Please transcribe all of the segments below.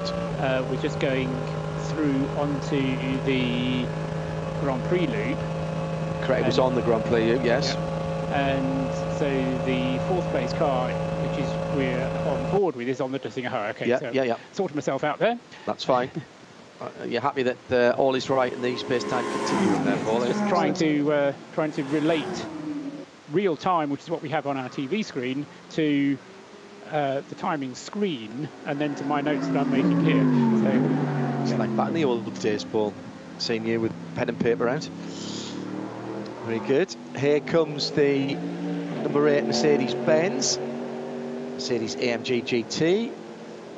We're just going through onto the Grand Prix loop. Correct, it was on the Grand Prix loop, yes. Yeah. And so the fourth place car, which is we're on board with, is on the Dissing. Okay, yeah, so yeah. sorted myself out there. That's fine. You're happy that all is right in the space-time continuum there, Paul? Just trying to relate real time, which is what we have on our TV screen, to the timing screen, and then to my notes that I'm making here. So it's like back in the old days, Paul, seeing you with pen and paper out. Very good. Here comes the number 8 Mercedes-Benz, Mercedes AMG GT,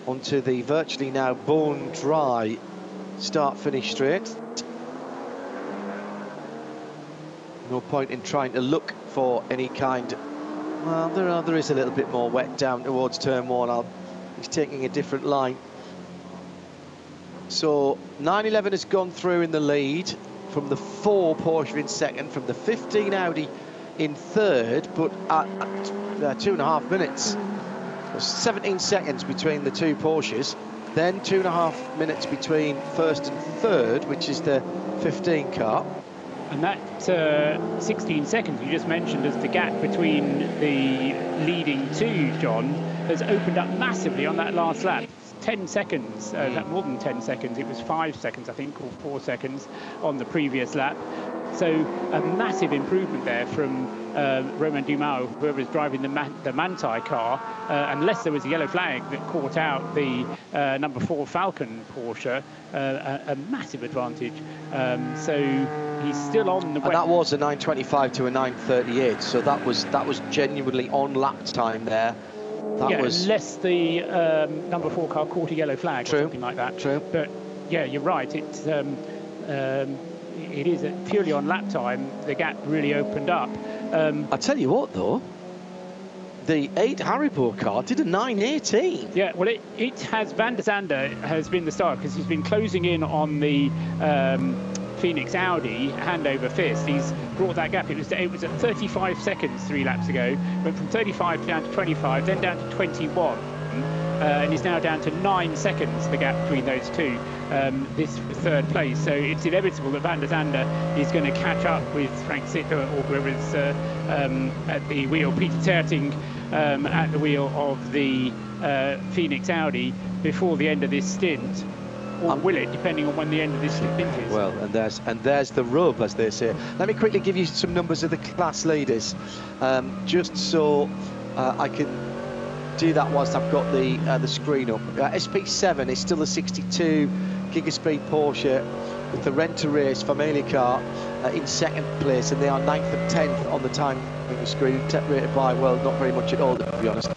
onto the virtually now bone dry start-finish straight. No point in trying to look for any kind. Well, there is a little bit more wet down towards turn 1. He's taking a different line. So 911 has gone through in the lead, from the 4 Porsche in second, from the 15 Audi in third, but at 2.5 minutes. 17 seconds between the 2 Porsches, then 2.5 minutes between first and third, which is the 15 car. And that 16 seconds you just mentioned as the gap between the leading 2, John, has opened up massively on that last lap. 10 seconds, more than 10 seconds, it was 5 seconds, I think, or 4 seconds on the previous lap. So a massive improvement there from Romain Dumas, whoever is driving the Manthey car, unless there was a yellow flag that caught out the number 4 Falcon Porsche, a massive advantage. So he's still on the. And that was a 9:25 to a 9:38, so that was genuinely on lap time there. That was unless the number 4 car caught a yellow flag or something like that. True. But yeah, you're right. It is purely on lap time. The gap really opened up. I tell you what, though, the 8 Haribo car did a 9:18. Yeah, well, it has Van der Zande has been the star because he's been closing in on the Phoenix Audi hand over fist. He's brought that gap. It was at 35 seconds 3 laps ago. Went from 35 down to 25, then down to 21. And is now down to 9 seconds, the gap between those 2, this third place. So it's inevitable that Van der Zande is going to catch up with Frank Sitter or whoever is at the wheel, Peter Terting at the wheel of the Phoenix Audi before the end of this stint. Or will it, depending on when the end of this stint is? Well, and there's the rub, as they say. Let me quickly give you some numbers of the class leaders, just so I can do that whilst I've got the screen up. SP7 is still a 62 Gigaspeed Porsche with the rent-to-race Familia car in second place, and they are 9th and 10th on the time screen, rated by, well, not very much at all, to be honest.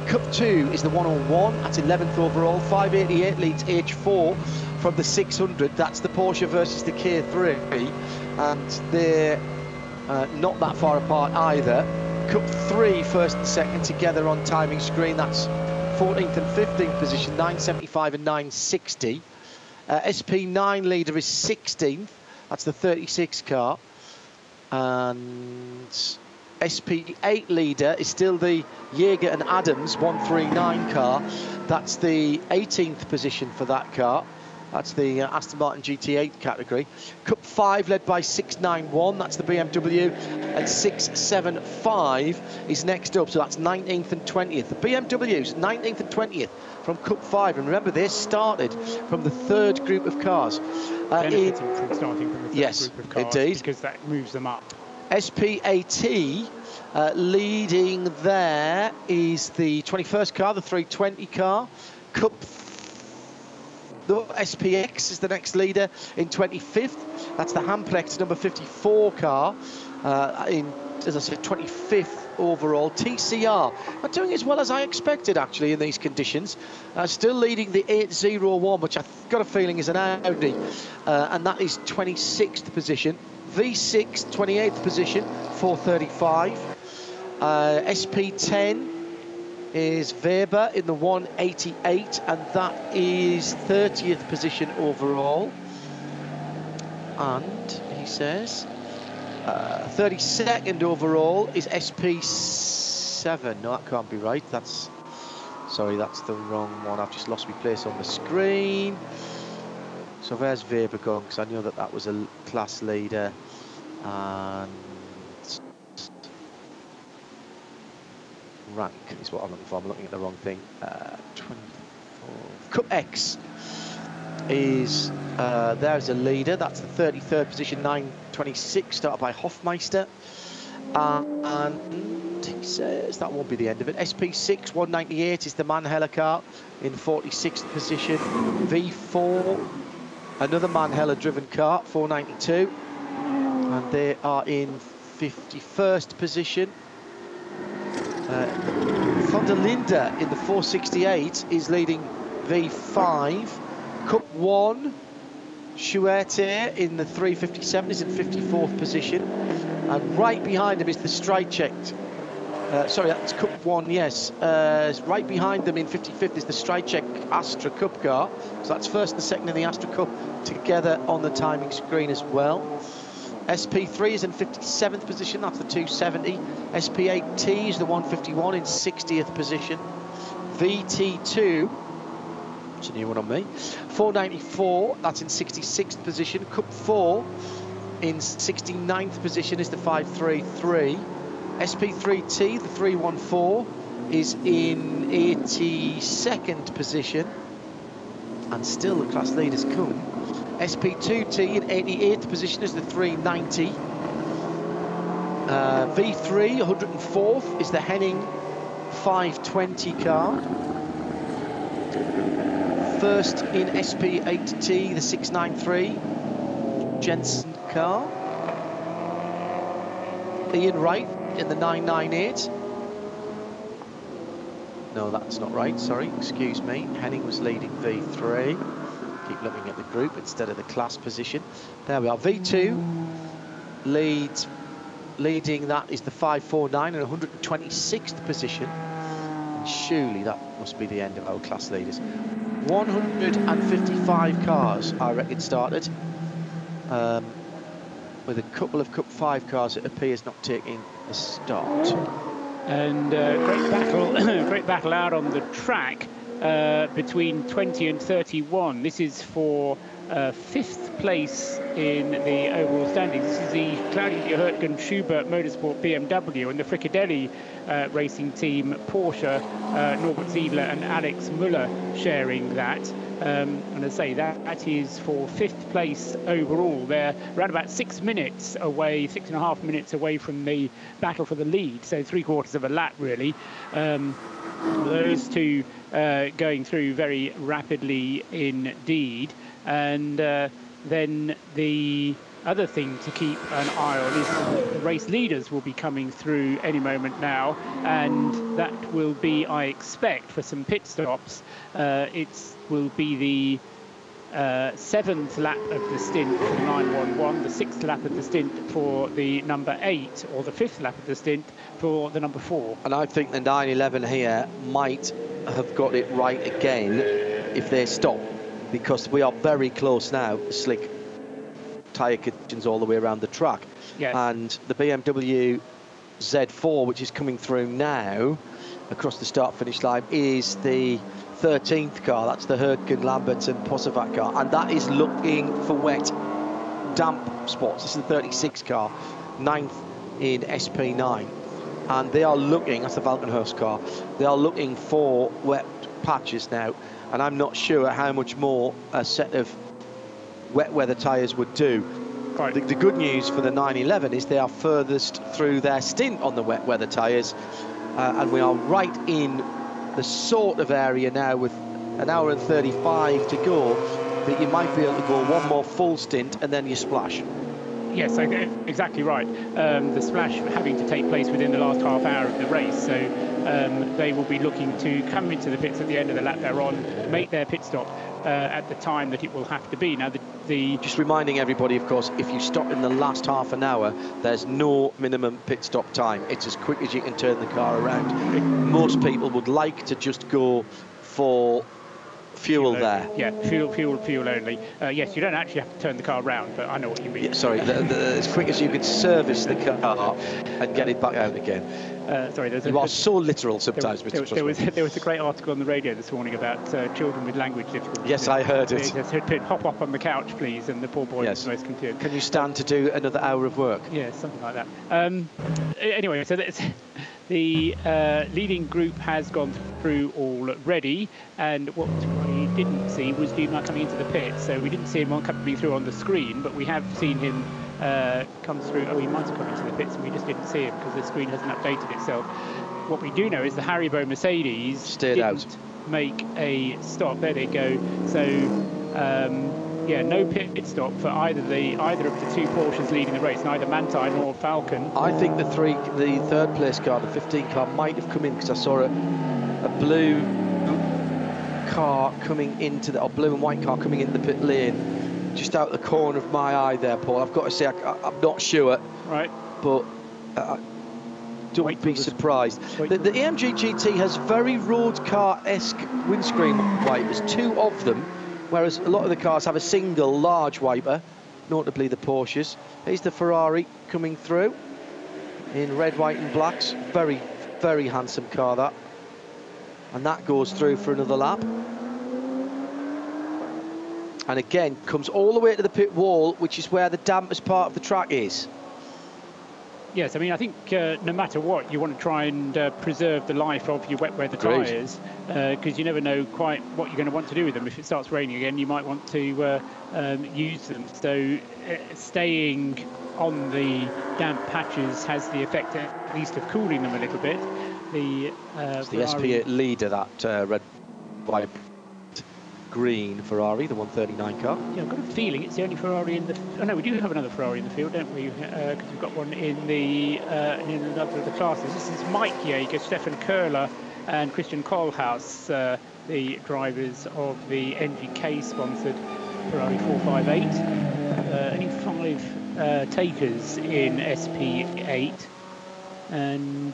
Cup 2 is the 101 at 11th overall. 588 leads H4 from the 600. That's the Porsche versus the K3, and they're not that far apart either. Cup 3, first and second together on timing screen. That's 14th and 15th position, 975 and 960. SP9 leader is 16th. That's the 36 car. And SP8 leader is still the Jaeger and Adams 139 car. That's the 18th position for that car. That's the Aston Martin GT8 category. Cup 5 led by 691, that's the BMW, and 675 is next up, so that's 19th and 20th. The BMWs, 19th and 20th from Cup 5, and remember, they started from the 3rd group of cars. Benefiting from starting from the 3rd group of cars, indeed, because that moves them up. SP8 leading there is the 21st car, the 320 car. Cup The SPX is the next leader in 25th. That's the Hamplex number 54 car in, as I said, 25th overall. TCR not doing as well as I expected, actually, in these conditions. Still leading the 801, which I've got a feeling is an Audi, and that is 26th position. V6, 28th position, 435. SP10 is Weber in the 188, and that is 30th position overall. And he says 32nd overall is SP7. No, that can't be right. That's Sorry, that's the wrong one. I've just lost my place on the screen. So there's Weber going, because I know that that was a class leader. And rank is what I'm looking for. I'm looking at the wrong thing. 24. Cup X is there's a leader. That's the 33rd position, 9:26, started by Hofmeister. And he says that won't be the end of it. SP6 198 is the Manheller car in 46th position. V4, another Manheller driven car, 492, and they are in 51st position. Van der Linde in the 468 is leading V5. Cup 1, Schuerte in the 357 is in 54th position. And right behind him is the stride checked. Sorry, that's Cup 1, yes. Right behind them in 55th is the stride check Astra Cup car. So that's first and second in the Astra Cup together on the timing screen as well. SP3 is in 57th position, that's the 270. SP8T is the 151 in 60th position. VT2, it's a new one on me, 494, that's in 66th position. Cup 4 in 69th position is the 533. SP3T, the 314, is in 82nd position. And still the class leaders come. SP2T in 88th position is the 390. V3, 104th, is the Henning 520 car. First in SP8T, the 693, Jensen car. Ian Wright in the 998. No, that's not right, sorry, excuse me. Henning was leading V3. Keep looking at the group instead of the class position. There we are, V2 leading that is the 549 in 126th position. And surely that must be the end of our class leaders. 155 cars, I reckon, started. With a couple of Cup 5 cars, it appears not taking the start. And great battle out on the track between 20 and 31. This is for 5th place in the overall standings. This is the Claudia Hurtgen Schubert Motorsport BMW and the Fricadelli racing team Porsche, Norbert Ziegler and Alex Müller sharing that. And as I say, that is for 5th place overall. They're around about 6 minutes away, 6.5 minutes away from the battle for the lead, so 3/4 of a lap really. Those two going through very rapidly indeed. And then the other thing to keep an eye on is the race leaders will be coming through any moment now, and that will be, I expect, for some pit stops. It will be the 7th lap of the stint for the 911, the 6th lap of the stint for the number 8, or the 5th lap of the stint for the number 4. And I think the 911 here might have got it right again if they stop, because we are very close now, slick tyre conditions all the way around the track. Yes. And the BMW Z4, which is coming through now across the start-finish line, is the 13th car. That's the Hurtgen, Lambert and Posavac car, and that is looking for wet, damp spots. This is the 36 car, 9th in SP9, and they are looking, that's the Valkenhurst car, they are looking for wet patches now, and I'm not sure how much more a set of wet weather tyres would do. Right. The good news for the 911 is they are furthest through their stint on the wet weather tyres, and we are right in the sort of area now with an hour and 35 to go that you might be able to go one more full stint and then you splash. Yes, exactly right. The splash having to take place within the last half hour of the race, so they will be looking to come into the pits at the end of the lap they're on, make their pit stop at the time that it will have to be. Now, just reminding everybody, of course, if you stop in the last half an hour, there's no minimum pit stop time. It's as quick as you can turn the car around. Most people would like to just go for fuel there. Yeah, fuel only. Yes, you don't actually have to turn the car around, but I know what you mean. Yeah, sorry, as quick as you could service the car and get it back out again. Sorry, you are so literal sometimes, Mr. Trustman. There was a great article on the radio this morning about children with language difficulties. Yes, I heard it. Hop up on the couch, please, and the poor boy was most confused. Can you stand to do another hour of work? Yeah, something like that. Anyway, so that's, the leading group has gone through already, and what we didn't see was Dietmar coming into the pit. So we didn't see him coming through on the screen, but we have seen him come through. Oh, he might have come into the pits, and we just didn't see him because the screen hasn't updated itself. What we do know is the Haribo Mercedes didn't make a stop. There they go. So yeah, no pit stop for either of the two Porsches leading the race, neither Manthey nor Falcon. I think the third place car, the 15 car, might have come in because I saw a blue car coming into or blue and white car coming into the pit lane, just out the corner of my eye there, Paul. I've got to say, I'm not sure. Right. But don't be surprised. The AMG GT has very road car-esque windscreen wipers, 2 of them, whereas a lot of the cars have a single large wiper, notably the Porsches. Here's the Ferrari coming through in red, white and blacks. Very, very handsome car, that. And that goes through for another lap. And again, comes all the way to the pit wall, which is where the dampest part of the track is. Yes, I mean, I think no matter what, you want to try and preserve the life of your wet weather tyres, because you never know quite what you're going to want to do with them. If it starts raining again, you might want to use them. So staying on the damp patches has the effect at least of cooling them a little bit. It's the SP8 leader, that red, white, green Ferrari, the 139 car. Yeah, I've got a feeling it's the only Ferrari in the... Oh, no, we do have another Ferrari in the field, don't we? Because we've got one in another of the classes. This is Mike Jaeger, Stefan Köhler and Christian Kohlhaas, the drivers of the NGK-sponsored Ferrari 458. Only 5 takers in SP8. And...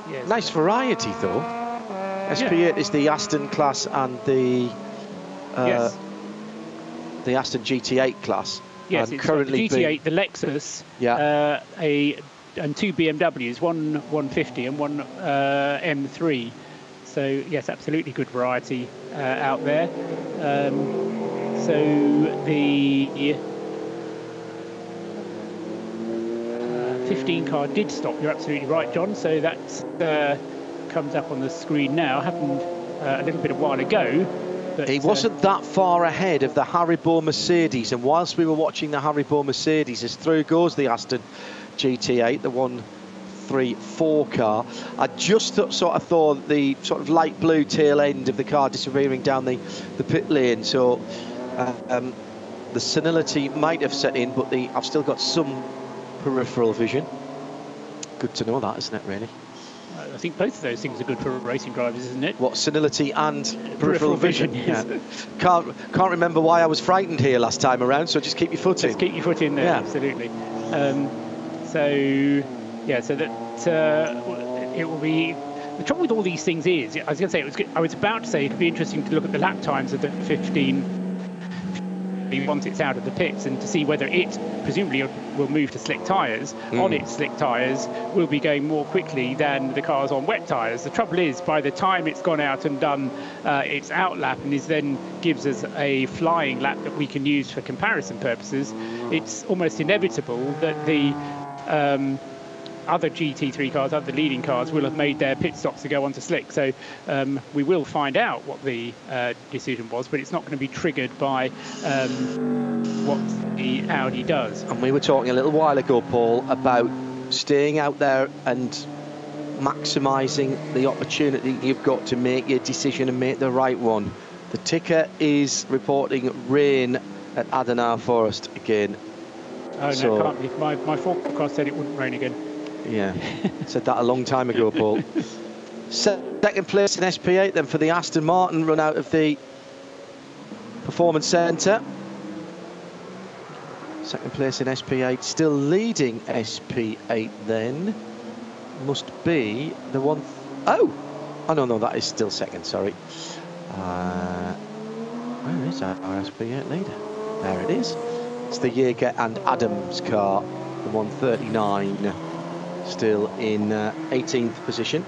yes. Nice variety, though. SP8 is the Aston class and the Aston GT8 class. Yes, and it's currently the GT8, the Lexus, and 2 BMWs, one 150 and one M3. So yes, absolutely good variety out there. So the 15 car did stop. You're absolutely right, John. So that's comes up on the screen now. Happened a little bit a while ago. But he wasn't that far ahead of the Haribo Mercedes, and whilst we were watching the Haribo Mercedes, as through goes the Aston GT8, the 134 car, I just sort of thought the sort of light blue tail end of the car disappearing down the pit lane. So the senility might have set in, but I've still got some peripheral vision. Good to know that, isn't it, really? I think both of those things are good for racing drivers, isn't it? What, senility and peripheral vision? Yes. Yeah. Can't remember why I was frightened here last time around, so just keep your foot in. Just keep your foot in there, yeah. Absolutely. So that it will be... The trouble with all these things is, I was going to say, I was about to say it'd be interesting to look at the lap times of the 15 once it's out of the pits, and to see whether it presumably will move to slick tyres. On its slick tyres will be going more quickly than the cars on wet tyres. The trouble is, by the time it's gone out and done its out lap and then gives us a flying lap that we can use for comparison purposes, it's almost inevitable that the other GT3 cars, other leading cars, will have made their pit stops to go onto slick. So we will find out what the decision was, but it's not going to be triggered by what the Audi does. And we were talking a little while ago, Paul, about staying out there and maximising the opportunity you've got to make your decision and make the right one. The ticker is reporting rain at Adenauer Forest again. Oh, so, no, it can't be. My forecast said it wouldn't rain again. Yeah, said that a long time ago, Paul. Second place in SP8 then for the Aston Martin, run out of the Performance Centre. Second place in SP8, still leading SP8 then. Must be the one... Oh, no, that is still second, sorry. Where is our SP8 leader? There it is. It's the Jaeger and Adams car, the 139. still in 18th position.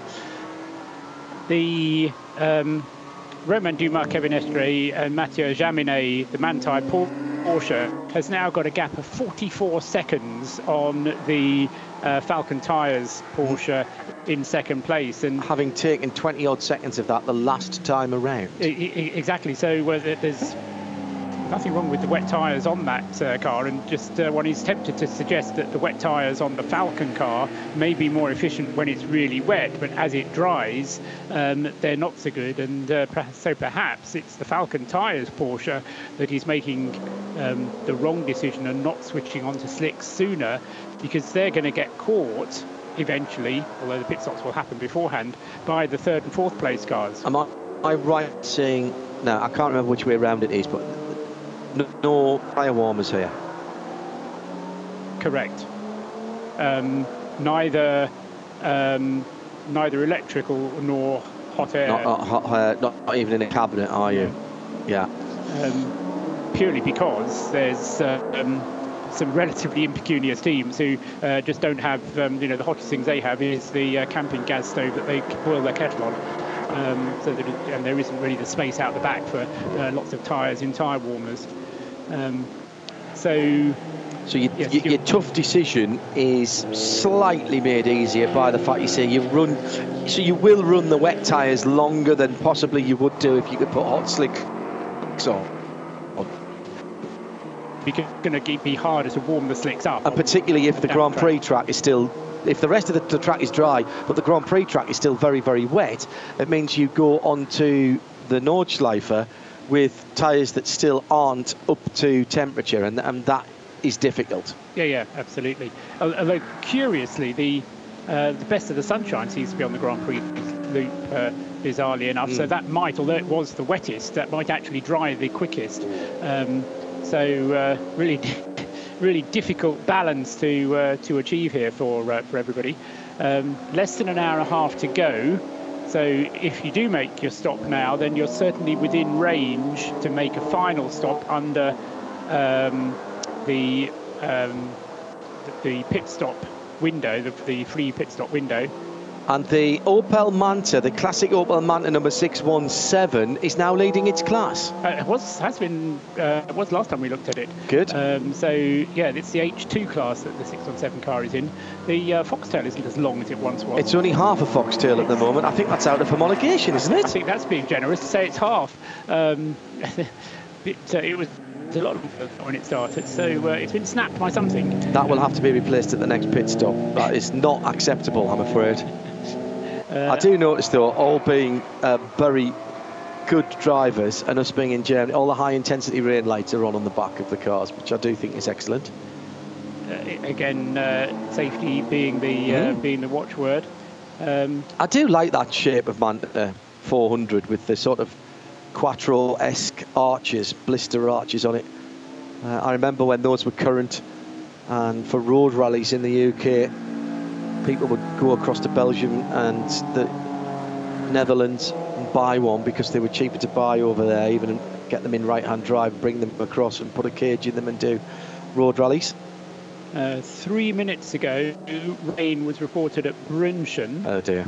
The Romain Dumas, Kevin Estre and Mathieu Jaminet, the Manthey Porsche, has now got a gap of 44 seconds on the Falcon Tyres Porsche in second place. And having taken 20 odd seconds of that the last time around. Exactly, so there's nothing wrong with the wet tyres on that car, and just one is tempted to suggest that the wet tyres on the Falcon car may be more efficient when it's really wet, but as it dries, they're not so good, and so perhaps it's the Falcon Tyres Porsche that is making the wrong decision and not switching onto slicks sooner, because they're going to get caught eventually, although the pit stops will happen beforehand, by the third and fourth place cars. Am I right saying, no, I can't remember which way around it is, but no tyre warmers here? Correct. Neither electrical nor hot air. Not even in a cabinet, are you? Yeah. Purely because there's some relatively impecunious teams who just don't have, the hottest things they have is the camping gas stove that they boil their kettle on. And there isn't really the space out the back for lots of tyres in tyre warmers. So your tough decision is slightly made easier by the fact you say you will run the wet tyres longer than possibly you would do if you could put hot slicks on. Because it's going to be harder to warm the slicks up. And particularly if the Grand Prix track is still, if the rest of the track is dry, but the Grand Prix track is still very, very wet, it means you go onto the Nordschleife with tyres that still aren't up to temperature, and that is difficult. Yeah, absolutely. Although curiously, the best of the sunshine seems to be on the Grand Prix loop, bizarrely enough. So that might, although it was the wettest, that might actually dry the quickest. Really difficult balance to achieve here for everybody. Less than an hour and a half to go. So if you do make your stop now, then you're certainly within range to make a final stop under the pit stop window, the free pit stop window. And the Opel Manta, the classic Opel Manta number 617, is now leading its class. It was last time we looked at it. Good. So yeah, it's the H2 class that the 617 car is in. The Foxtail isn't as long as it once was. It's only half a Foxtail at the moment. I think that's out of homologation, isn't it? I think that's being generous to say it's half. It was a lot when it started, so it's been snapped by something. That will have to be replaced at the next pit stop. That is not acceptable, I'm afraid. I do notice, though, all being very good drivers and us being in Germany, all the high-intensity rain lights are on the back of the cars, which I do think is excellent. Again, safety being the watchword. I do like that shape of Manta 400 with the sort of Quattro-esque arches, blister arches on it. I remember when those were current, and for road rallies in the UK, people would go across to Belgium and the Netherlands and buy one because they were cheaper to buy over there, even get them in right-hand drive, bring them across and put a cage in them and do road rallies. 3 minutes ago, rain was reported at Brünchen. Oh dear.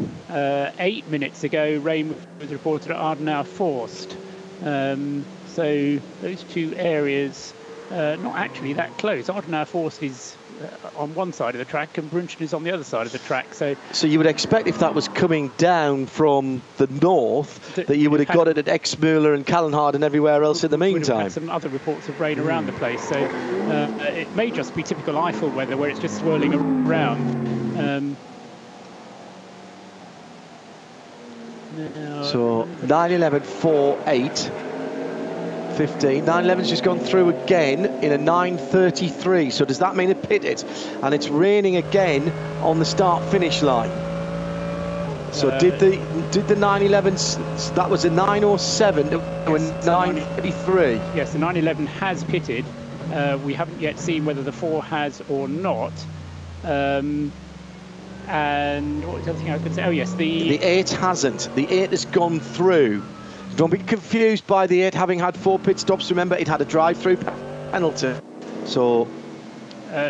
8 minutes ago, rain was reported at Adenauer Forst. So those two areas, not actually that close. Adenauer Forst is on one side of the track and Brünchen is on the other side of the track. So you would expect if that was coming down from the north that you would have got it at Exmüller and Kallenhardt and everywhere else in the meantime. Had some other reports of rain around the place, so it may just be typical Eiffel weather where it's just swirling around. So 9:11.48. 15. 911's just gone through again in a 9:33. So does that mean it pitted? And it's raining again on the start-finish line. So did the 911s? That was a 9:07 to a 9:33. Yes, the 911 has pitted. We haven't yet seen whether the 4 has or not. And what was the other thing I was going to say? Oh yes, the 8 hasn't. The 8 has gone through. Don't be confused by the 8 having had 4 pit stops. Remember, it had a drive-through penalty. So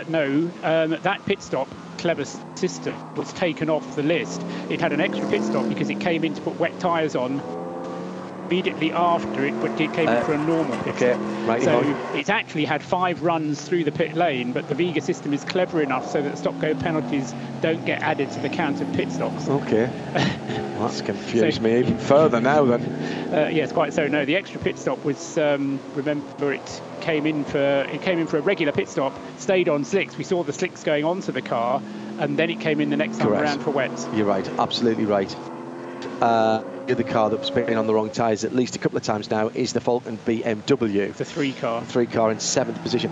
no, that pit stop clever system, was taken off the list. It had an extra pit stop because it came in to put wet tyres on immediately after it, but it came in for a normal pit stop. Right, so it's actually had 5 runs through the pit lane, but the Viga system is clever enough so that stop-go penalties don't get added to the count of pit stops. Okay. Well, that's confused me even further now then. Yes, quite so. No, the extra pit stop was, remember, it came in for a regular pit stop, stayed on slicks. We saw the slicks going onto the car, and then it came in the next time around for wets. You're right, absolutely right. The other car that's been on the wrong tyres at least a couple of times now is the Falcon BMW. The 3 car. 3 car in 7th position.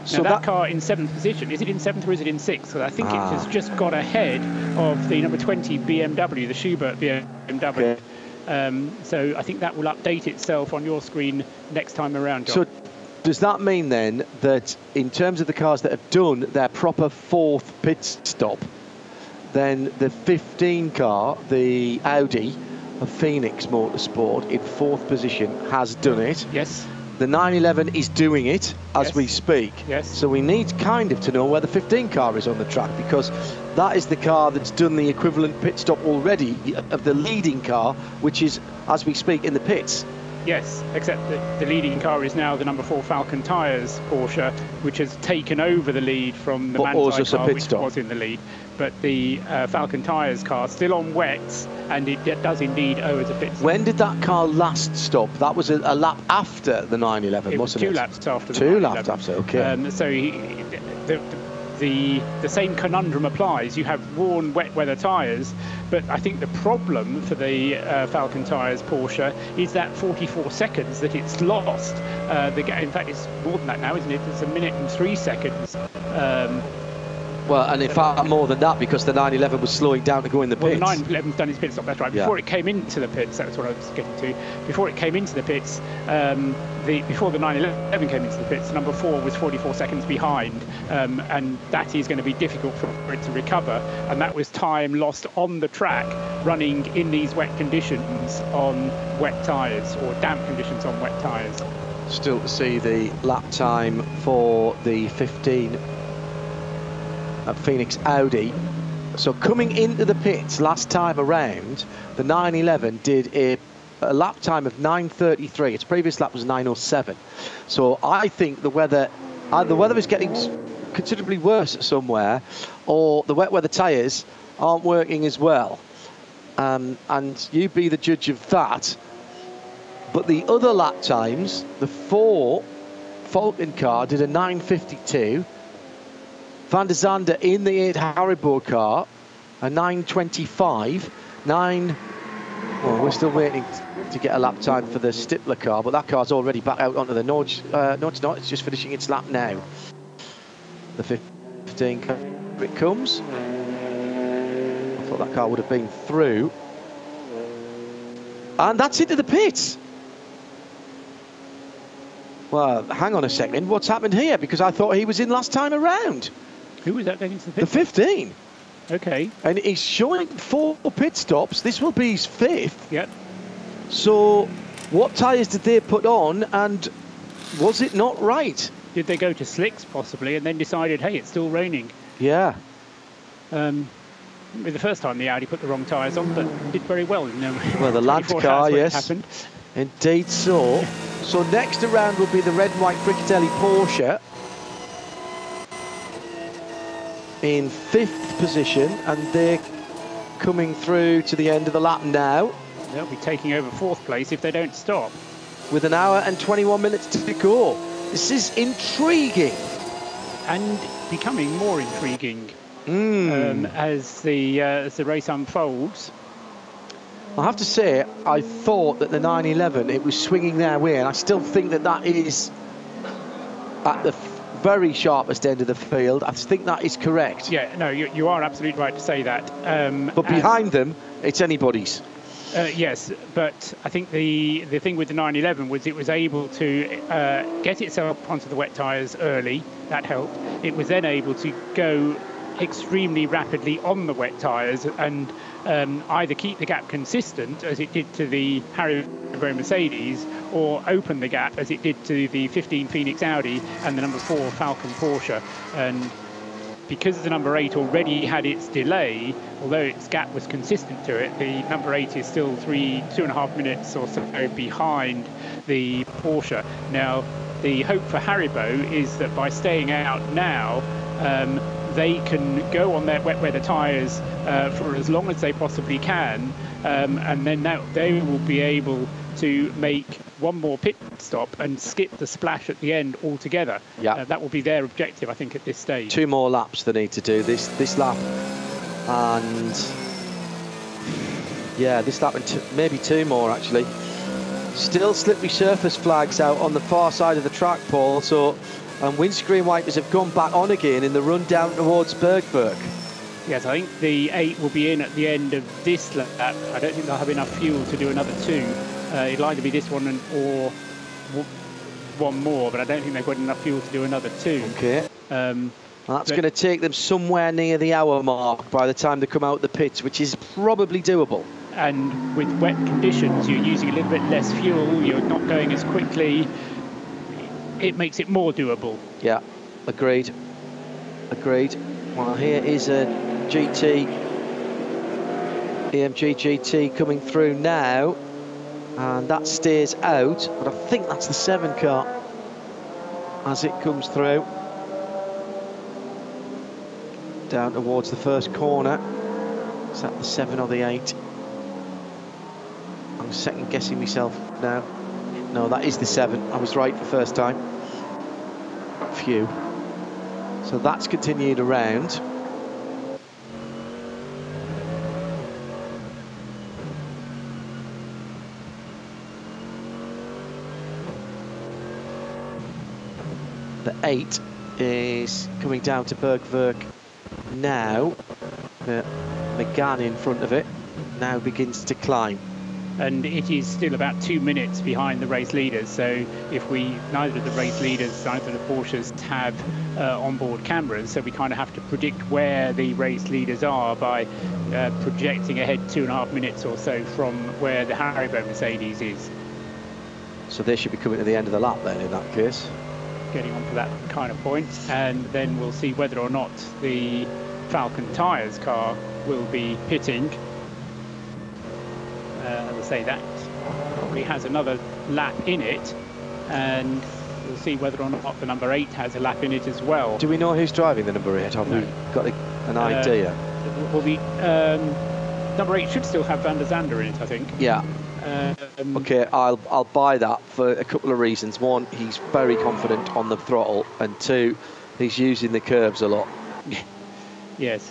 So that car in 7th position, is it in 7th or is it in 6th? So I think it has just got ahead of the number 20 BMW, the Schubert BMW. Okay. So I think that will update itself on your screen next time around, John. So does that mean then that in terms of the cars that have done their proper 4th pit stop, then the 15 car, the Audi of Phoenix Motorsport in 4th position has done it? Yes. The 911 is doing it as we speak. Yes. So we need kind of to know where the 15 car is on the track, because that is the car that's done the equivalent pit stop already of the leading car, which is, as we speak, in the pits. Yes, except that the leading car is now the number 4 Falcon Tyres Porsche, which has taken over the lead from the Manthey car, which was in the lead. But the Falcon Tyres car still on wets, and it does indeed owe as a pit stop. When did that car last stop? That was a lap after the 911, wasn't it? 2 laps after the 2 911. laps after, okay. So the same conundrum applies. You have worn wet weather tyres, but I think the problem for the Falcon Tyres Porsche is that 44 seconds that it's lost. In fact, it's more than that now, isn't it? It's 1 minute and 3 seconds. Well, and in fact more than that, because the 911 was slowing down to go in the pits. Well, the 911's done its pit stop, that's right. Before it came into the pits, that's what I was getting to. Before it came into the pits, before the 911 came into the pits, number 4 was 44 seconds behind, and that is going to be difficult for it to recover. And that was time lost on the track, running in these wet conditions on wet tyres, or damp conditions on wet tyres. Still to see the lap time for the 15 at Phoenix Audi. So coming into the pits last time around, the 911 did a lap time of 9:33. Its previous lap was 9:07. So I think the weather is getting considerably worse somewhere, or the wet weather tyres aren't working as well. And you be the judge of that. But the other lap times, the 4 Falcon car did a 9:52. Van der Zande in the 8 Haribo car, a 9:25. Well, we're still waiting to get a lap time for the Stippler car, but that car's already back out onto the no, it's not. It's just finishing its lap now. The 15 car, here it comes. I thought that car would have been through. And that's into the pits. Well, hang on a second. What's happened here? Because I thought he was in last time around. Who was that going into the The pits? 15. Okay. And he's showing 4 pit stops. This will be his 5th. Yep. So what tyres did they put on, and was it not right? Did they go to slicks possibly, and then decided, hey, it's still raining? Yeah. The first time the Audi put the wrong tyres on, but did very well. Well, the Land 24 car, hours when it yes. happened. Indeed so. So next around will be the red and white Fricatelli Porsche in 5th position, and they're coming through to the end of the lap now. They'll be taking over 4th place if they don't stop. With 1 hour and 21 minutes to go. This is intriguing. And becoming more intriguing as the race unfolds. I have to say, I thought that the 911, it was swinging their way, and I still think that that is at the very sharpest end of the field. I think that is correct. Yeah, no, you are absolutely right to say that. But behind them, it's anybody's. Yes, but I think the thing with the 911 was it was able to get itself onto the wet tyres early. That helped. It was then able to go extremely rapidly on the wet tyres and either keep the gap consistent, as it did to the Haribo Mercedes, or open the gap, as it did to the 15 Phoenix Audi and the number 4 Falcon Porsche. And because the number 8 already had its delay, although its gap was consistent to it, the number 8 is still 2.5 minutes or so behind the Porsche. Now, the hope for Haribo is that by staying out now, they can go on their wet weather tyres for as long as they possibly can, and then they will be able to make one more pit stop and skip the splash at the end altogether. Yeah, that will be their objective, I think, at this stage. 2 more laps they need to do this lap, and yeah, this lap and maybe 2 more actually. Still slippery surface flags out on the far side of the track, Paul. So, and windscreen wipers have gone back on again in the run down towards Bergwerk. Yes, I think the 8 will be in at the end of this lap. I don't think they'll have enough fuel to do another 2. It'll either be this one or one more, but I don't think they've got enough fuel to do another 2. Okay. That's going to take them somewhere near the hour mark by the time they come out the pits, which is probably doable. And with wet conditions, you're using a little bit less fuel, you're not going as quickly. It makes it more doable. Yeah, agreed. Agreed. Well, here is a GT, EMG GT coming through now. And that stays out, but I think that's the 7 car as it comes through. Down towards the first corner. Is that the 7 or the 8? I'm second guessing myself now. No, that is the 7. I was right the first time. Phew. So that's continued around. The 8 is coming down to Bergwerk now. McGann in front of it now begins to climb. And it is still about 2 minutes behind the race leaders. So if neither of the race leaders, neither of the Porsches have onboard cameras, so we kind of have to predict where the race leaders are by projecting ahead 2.5 minutes or so from where the Haribo Mercedes is. So they should be coming to the end of the lap then in that case. Getting onto that kind of point, and then we'll see whether or not the Falcon Tyres car will be pitting. As I say, that probably has another lap in it, and we'll see whether or not the number 8 has a lap in it as well. Do we know who's driving the number 8? Have we got an idea? Well, the number 8 should still have Van der Zande in it, I think. Yeah. Okay, I'll buy that for a couple of reasons. One, he's very confident on the throttle, and 2, he's using the curves a lot. Yes.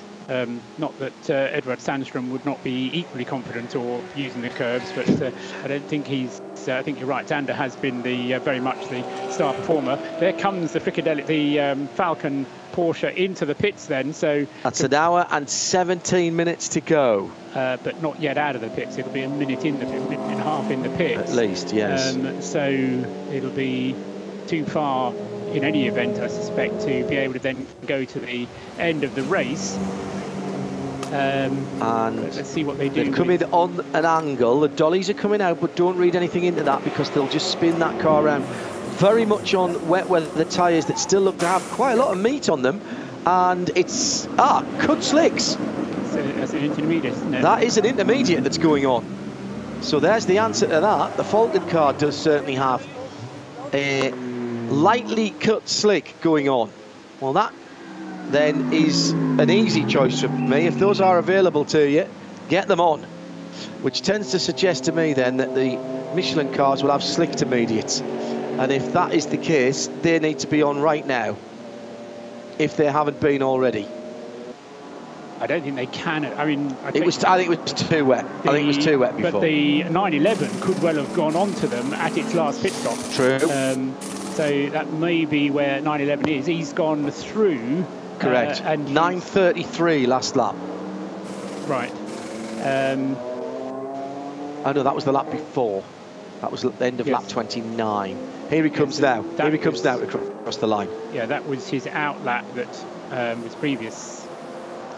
Not that Edward Sandstrom would not be equally confident or using the curves, but I don't think he's. I think you're right. Zander has been the very much the star performer. There comes the Falcon Porsche into the pits then. So that's an hour and 17 minutes to go. But not yet out of the pits. It'll be a minute in the minute and a half in the pits. At least, yes. So it'll be too far in any event, I suspect, to be able to then go to the end of the race. And let's see what they do. They've come in on an angle. The dollies are coming out, but don't read anything into that because they'll just spin that car around. Very much on wet weather tyres that still look to have quite a lot of meat on them. And it's, cut slicks. That's an intermediate, isn't it? That is an intermediate that's going on. So there's the answer to that. The Falcon car does certainly have a lightly cut slick going on. Well, that then is an easy choice for me. If those are available to you, get them on. Which tends to suggest to me then that the Michelin cars will have slick intermediates. And if that is the case, they need to be on right now, if they haven't been already. I don't think they can. I mean, I think it was too wet. I think it was too wet before. But the 911 could well have gone on to them at its last pit stop. True. So that may be where 911 is. He's gone through. Correct. And 9:33 last lap. Right. Oh no, that was the lap before. That was the end of lap 29. Here he comes now. Here he comes now across the line. Yeah, that was his out lap that was previous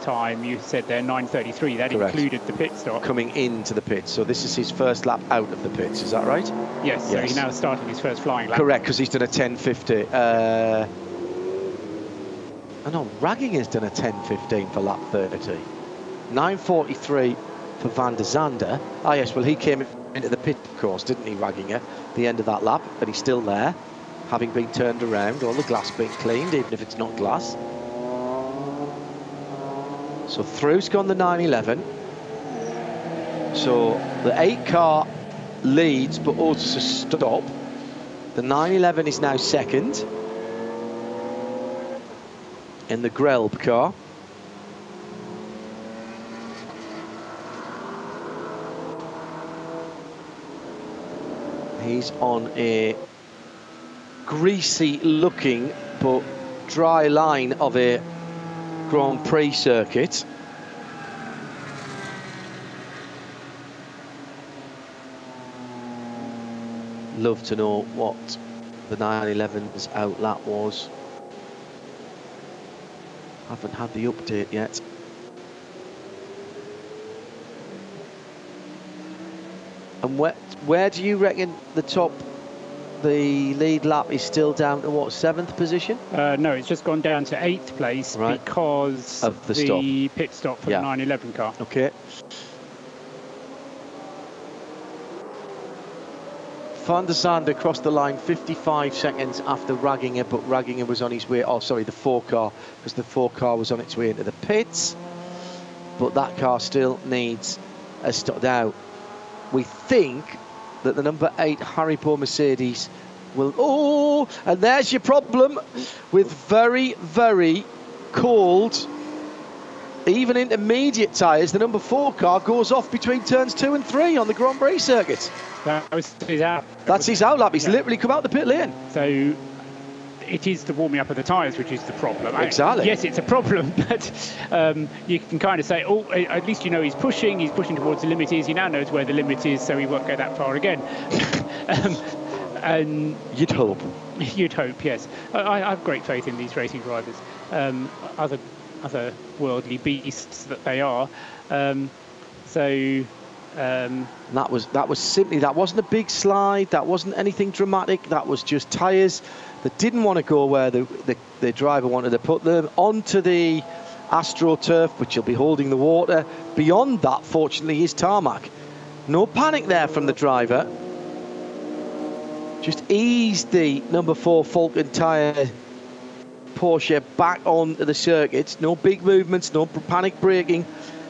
time. You said there 9:33. That Correct. Included the pit stop. Coming into the pits. So this is his first lap out of the pits. Is that right? Yes. So he's now starting his first flying lap. Correct, because he's done a 10:50. I know Ragging has done a 10:15 for lap 30. 9:43 for Van der Zande. Ah yes, well he came into the pit course, didn't he, Ragginger, the end of that lap, but he's still there, having been turned around, all the glass being cleaned, even if it's not glass. So through's gone the 911. So the 8 car leads, but also stop. The 911 is now second in the Grelb car. He's on a greasy looking but dry line of a Grand Prix circuit. Love to know what the 911's outlap was. Haven't had the update yet. And where do you reckon the lead lap is still down to what, 7th position? No, it's just gone down to 8th place, right, because of the pit stop for the 911 car. Okay. Van der Zande crossed the line 55 seconds after Ragginger, but Ragginger was on his way, oh sorry, the 4 car, because the 4 car was on its way into the pits. But that car still needs a stop. Now, we think that the number 8 Haribo Mercedes will... Oh, and there's your problem with very, very cold, even intermediate tyres. The number 4 car goes off between turns 2 and 3 on the Grand Prix circuit. That was his out. That's his outlap. He's literally come out the pit lane. So it is the warming up of the tyres which is the problem. Exactly. Yes, it's a problem, but you can kind of say, oh, at least you know he's pushing towards the limit is. He now knows where the limit is, so he won't go that far again. And you'd hope. You'd hope, yes. I have great faith in these racing drivers, other worldly beasts that they are. That was simply, that wasn't a big slide, that wasn't anything dramatic, that was just tyres that didn't want to go where the driver wanted to put them, onto the AstroTurf, which will be holding the water. Beyond that, fortunately, is tarmac. No panic there from the driver. Just eased the number 4 Falcon tyre Porsche back onto the circuit. No big movements, no panic braking.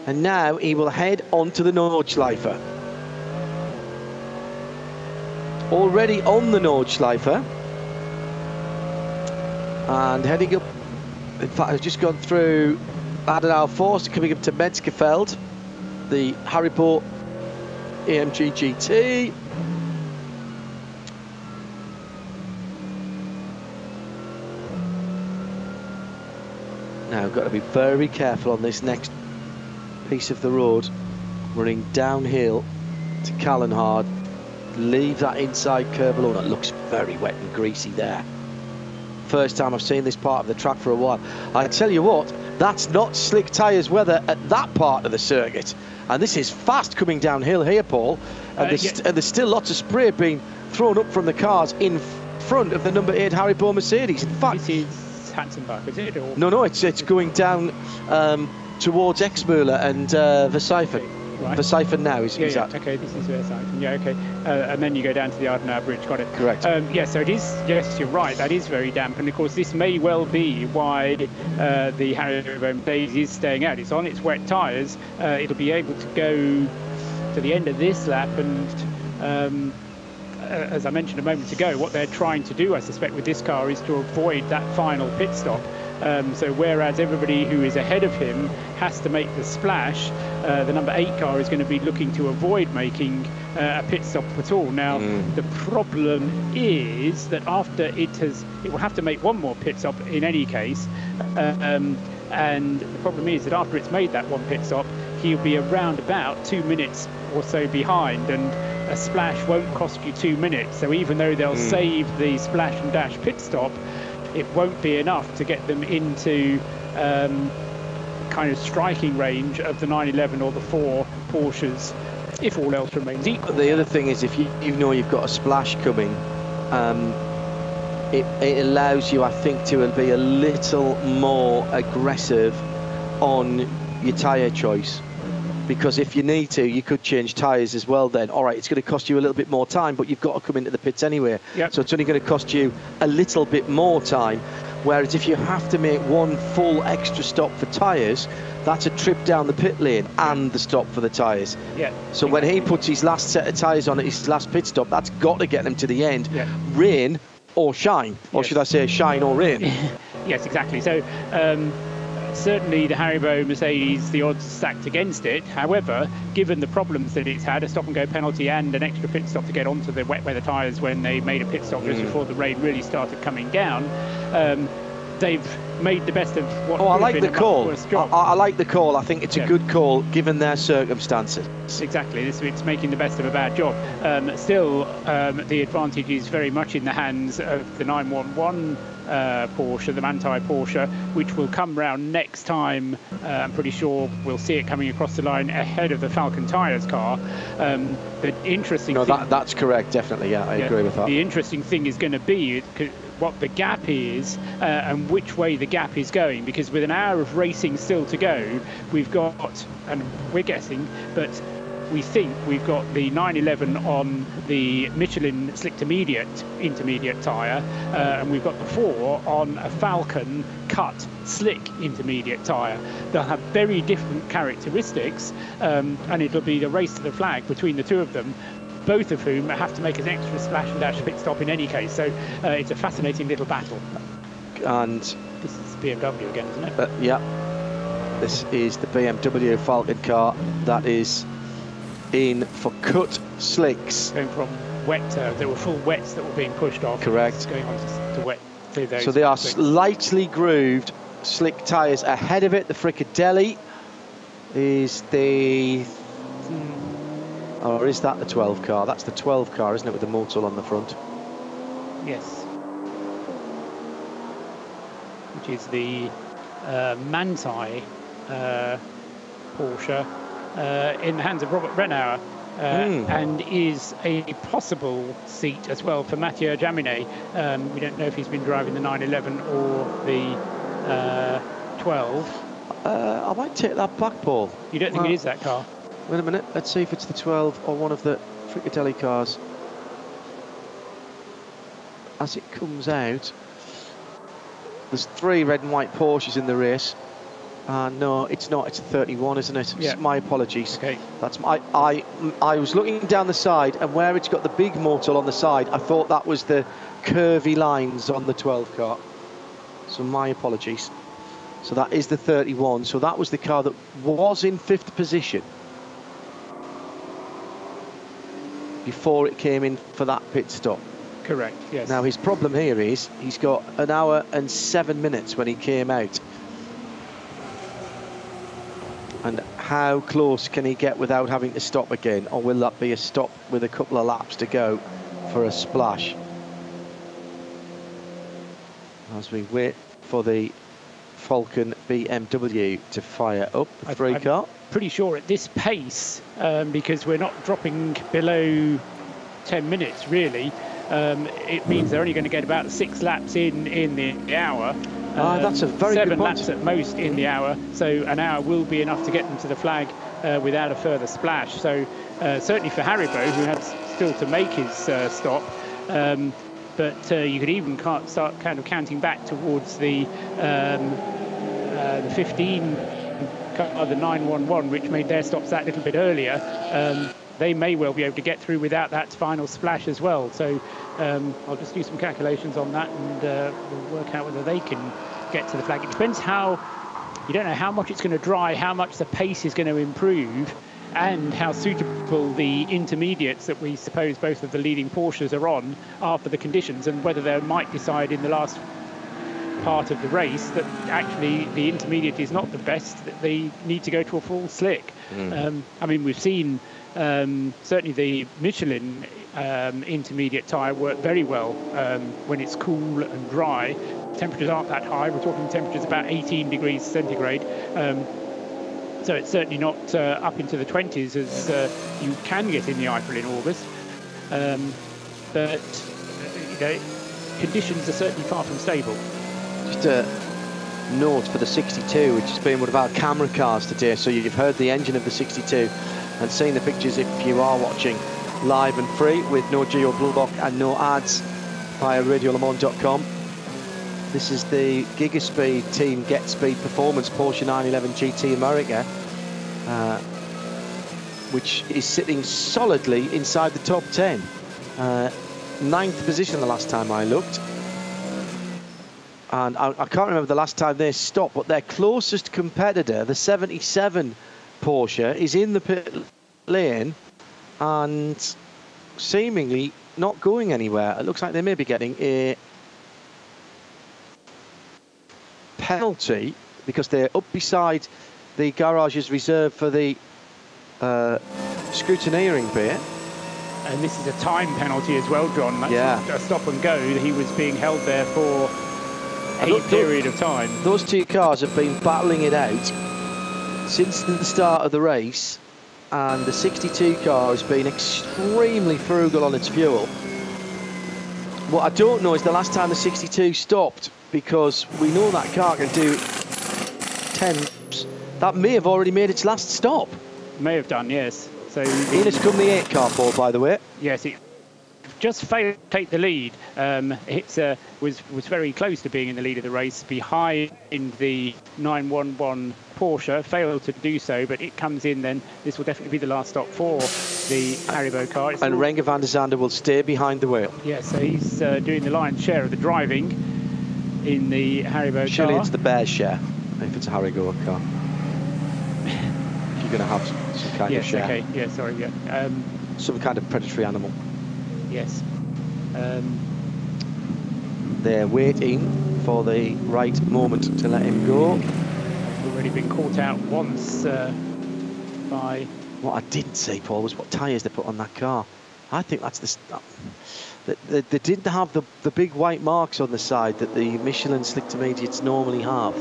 And now he will head onto the Nordschleife. Already on the Nordschleife. And heading up, in fact, I've just gone through Adenauer Forst, coming up to Metzgerfeld, the Haribo AMG GT. Now, got to be very careful on this next piece of the road, running downhill to Callenhard. Leave that inside curve alone. It looks very wet and greasy there. First time I've seen this part of the track for a while. I tell you what, that's not slick tyres weather at that part of the circuit. And this is fast coming downhill here, Paul. And there's still lots of spray being thrown up from the cars in front of the number 8 Haribo Mercedes. In fact, this is Hatzenbach, is it? Or? No, it's going down towards Exmüller and Versailles. Right. Versailles now is at. Okay, this is Versailles. Yeah, okay. And then you go down to the Adenauer Bridge, got it. Correct. Yeah, so it is, yes, you're right, that is very damp. And of course, this may well be why the Haribo Mercedes is staying out. It's on its wet tyres. It'll be able to go to the end of this lap and as I mentioned a moment ago, what they're trying to do, I suspect, with this car is to avoid that final pit stop. So whereas everybody who is ahead of him has to make the splash, the number 8 car is going to be looking to avoid making a pit stop at all. Now, the problem is that after it will have to make one more pit stop in any case. And the problem is that after it's made that one pit stop, he'll be around about 2 minutes or so behind, and a splash won't cost you 2 minutes. So even though they'll save the splash and dash pit stop, it won't be enough to get them into kind of striking range of the 911 or the 4 Porsches, if all else remains equal. The other thing is, if you know you've got a splash coming, it allows you, I think, to be a little more aggressive on your tyre choice. Because if you need to, you could change tyres as well then. All right, it's going to cost you a little bit more time, but you've got to come into the pits anyway. Yep. So it's only going to cost you a little bit more time. Whereas if you have to make one full extra stop for tyres, that's a trip down the pit lane and the stop for the tyres. Yeah. So when he puts his last set of tyres on at his last pit stop, that's got to get him to the end. Yeah. Rain or shine, or should I say shine or rain? Yes, exactly. So certainly the Haribo Mercedes, the odds stacked against it. However, given the problems that it's had, a stop and go penalty and an extra pit stop to get onto the wet weather tyres when they made a pit stop just before the rain really started coming down, they've made the best of what I like the call. I like the call. I think it's a good call given their circumstances. Exactly. It's making the best of a bad job. Still, the advantage is very much in the hands of the 911 Porsche, the Manthey Porsche, which will come round next time. I'm pretty sure we'll see it coming across the line ahead of the Falcon Tyres car. The interesting thing, that's correct, definitely. Yeah, I agree with that. The interesting thing is going to be what the gap is and which way the gap is going, because with an hour of racing still to go, we've got, and we're guessing, but we think we've got the 911 on the Michelin slick to intermediate tyre, and we've got the 4 on a Falcon cut slick intermediate tyre. They'll have very different characteristics, and it'll be the race to the flag between the two of them, both of whom have to make an extra splash and dash pit stop in any case. So it's a fascinating little battle. And this is BMW again, isn't it? Yeah, this is the BMW Falcon car that is in for cut slicks. Going from wet, there were full wets that were being pushed off. Correct. Going on to wet. To those so they are slicks. slightly grooved slick tyres ahead of it. The Fricadelli is the... Or is that the 12 car? That's the 12 car, isn't it, with the Motul on the front? Yes. Which is the Manthey Porsche in the hands of Robert Rennauer, and is a possible seat as well for Mathieu Jaminet. We don't know if he's been driving the 911 or the 12. I might take that back, Paul. You don't think it is that car? Wait a minute, let's see if it's the 12 or one of the Fricadelli cars. As it comes out, there's 3 red and white Porsches in the race. No, it's not, it's a 31, isn't it? Yeah. My apologies. Okay. That's I was looking down the side, and where it's got the big Motul on the side, I thought that was the curvy lines on the 12 car. So my apologies. So that is the 31. So that was the car that was in 5th position before it came in for that pit stop. Correct, yes. Now his problem here is he's got an hour and 7 minutes when he came out. And how close can he get without having to stop again? Or will that be a stop with a couple of laps to go for a splash? As we wait for the Falcon BMW to fire up the 3 car. Pretty sure at this pace, because we're not dropping below 10 minutes really, it means they're only going to get about 6 laps in the hour. That's a very good point. 7 laps at most in the hour, so an hour will be enough to get them to the flag without a further splash. So certainly for Haribo, who has still to make his stop, but you could even start kind of counting back towards the 15 car, the 911, which made their stops that little bit earlier. They may well be able to get through without that final splash as well. So I'll just do some calculations on that, and we'll work out whether they can get to the flag. It depends how, you don't know how much it's going to dry, how much the pace is going to improve, and how suitable the intermediates that we suppose both of the leading Porsches are for the conditions, and whether they might decide in the last part of the race that actually the intermediate is not the best, that they need to go to a full slick. I mean, we've seen certainly the Michelin intermediate tyre work very well when it's cool and dry. Temperatures aren't that high. We're talking temperatures about 18 degrees centigrade. So it's certainly not up into the 20s as you can get in the April in August. But you know, conditions are certainly far from stable. Just a note for the 62, which has been one of our camera cars today. So you've heard the engine of the 62 and seen the pictures if you are watching live and free with no geo block and no ads via radiolemans.com. This is the Gigaspeed Team Get Speed Performance Porsche 911 GT America, which is sitting solidly inside the top 10. 9th position the last time I looked. And I can't remember the last time they stopped, but their closest competitor, the 77 Porsche, is in the pit lane and seemingly not going anywhere. It looks like they may be getting a penalty because they're up beside the garages reserved for the scrutineering bit. And this is a time penalty as well, John. That's a stop and go. He was being held there for a period of time. Those two cars have been battling it out since the start of the race, and the 62 car has been extremely frugal on its fuel. What I don't know is the last time the 62 stopped, because we know that car can do 10s. That may have already made its last stop. May have done, yes. So in has come the 8 car, Paul, by the way. Yes, it just failed to take the lead. It was very close to being in the lead of the race, behind the 911 Porsche. Failed to do so, but it comes in then. This will definitely be the last stop for the Haribo car. And Renger van der Zande will stay behind the wheel. Yeah, so he's doing the lion's share of the driving in the Haribo car. Surely it's the bear's share if it's a Haribo car. If you're going to have some kind of share. Yes, okay, yeah, sorry, yeah. Some kind of predatory animal. Yes. They're waiting for the right moment to let him go. Already been caught out once by... What I didn't see, Paul, was what tyres they put on that car. I think that's they didn't have the big white marks on the side that the Michelin Slick Intermediates normally have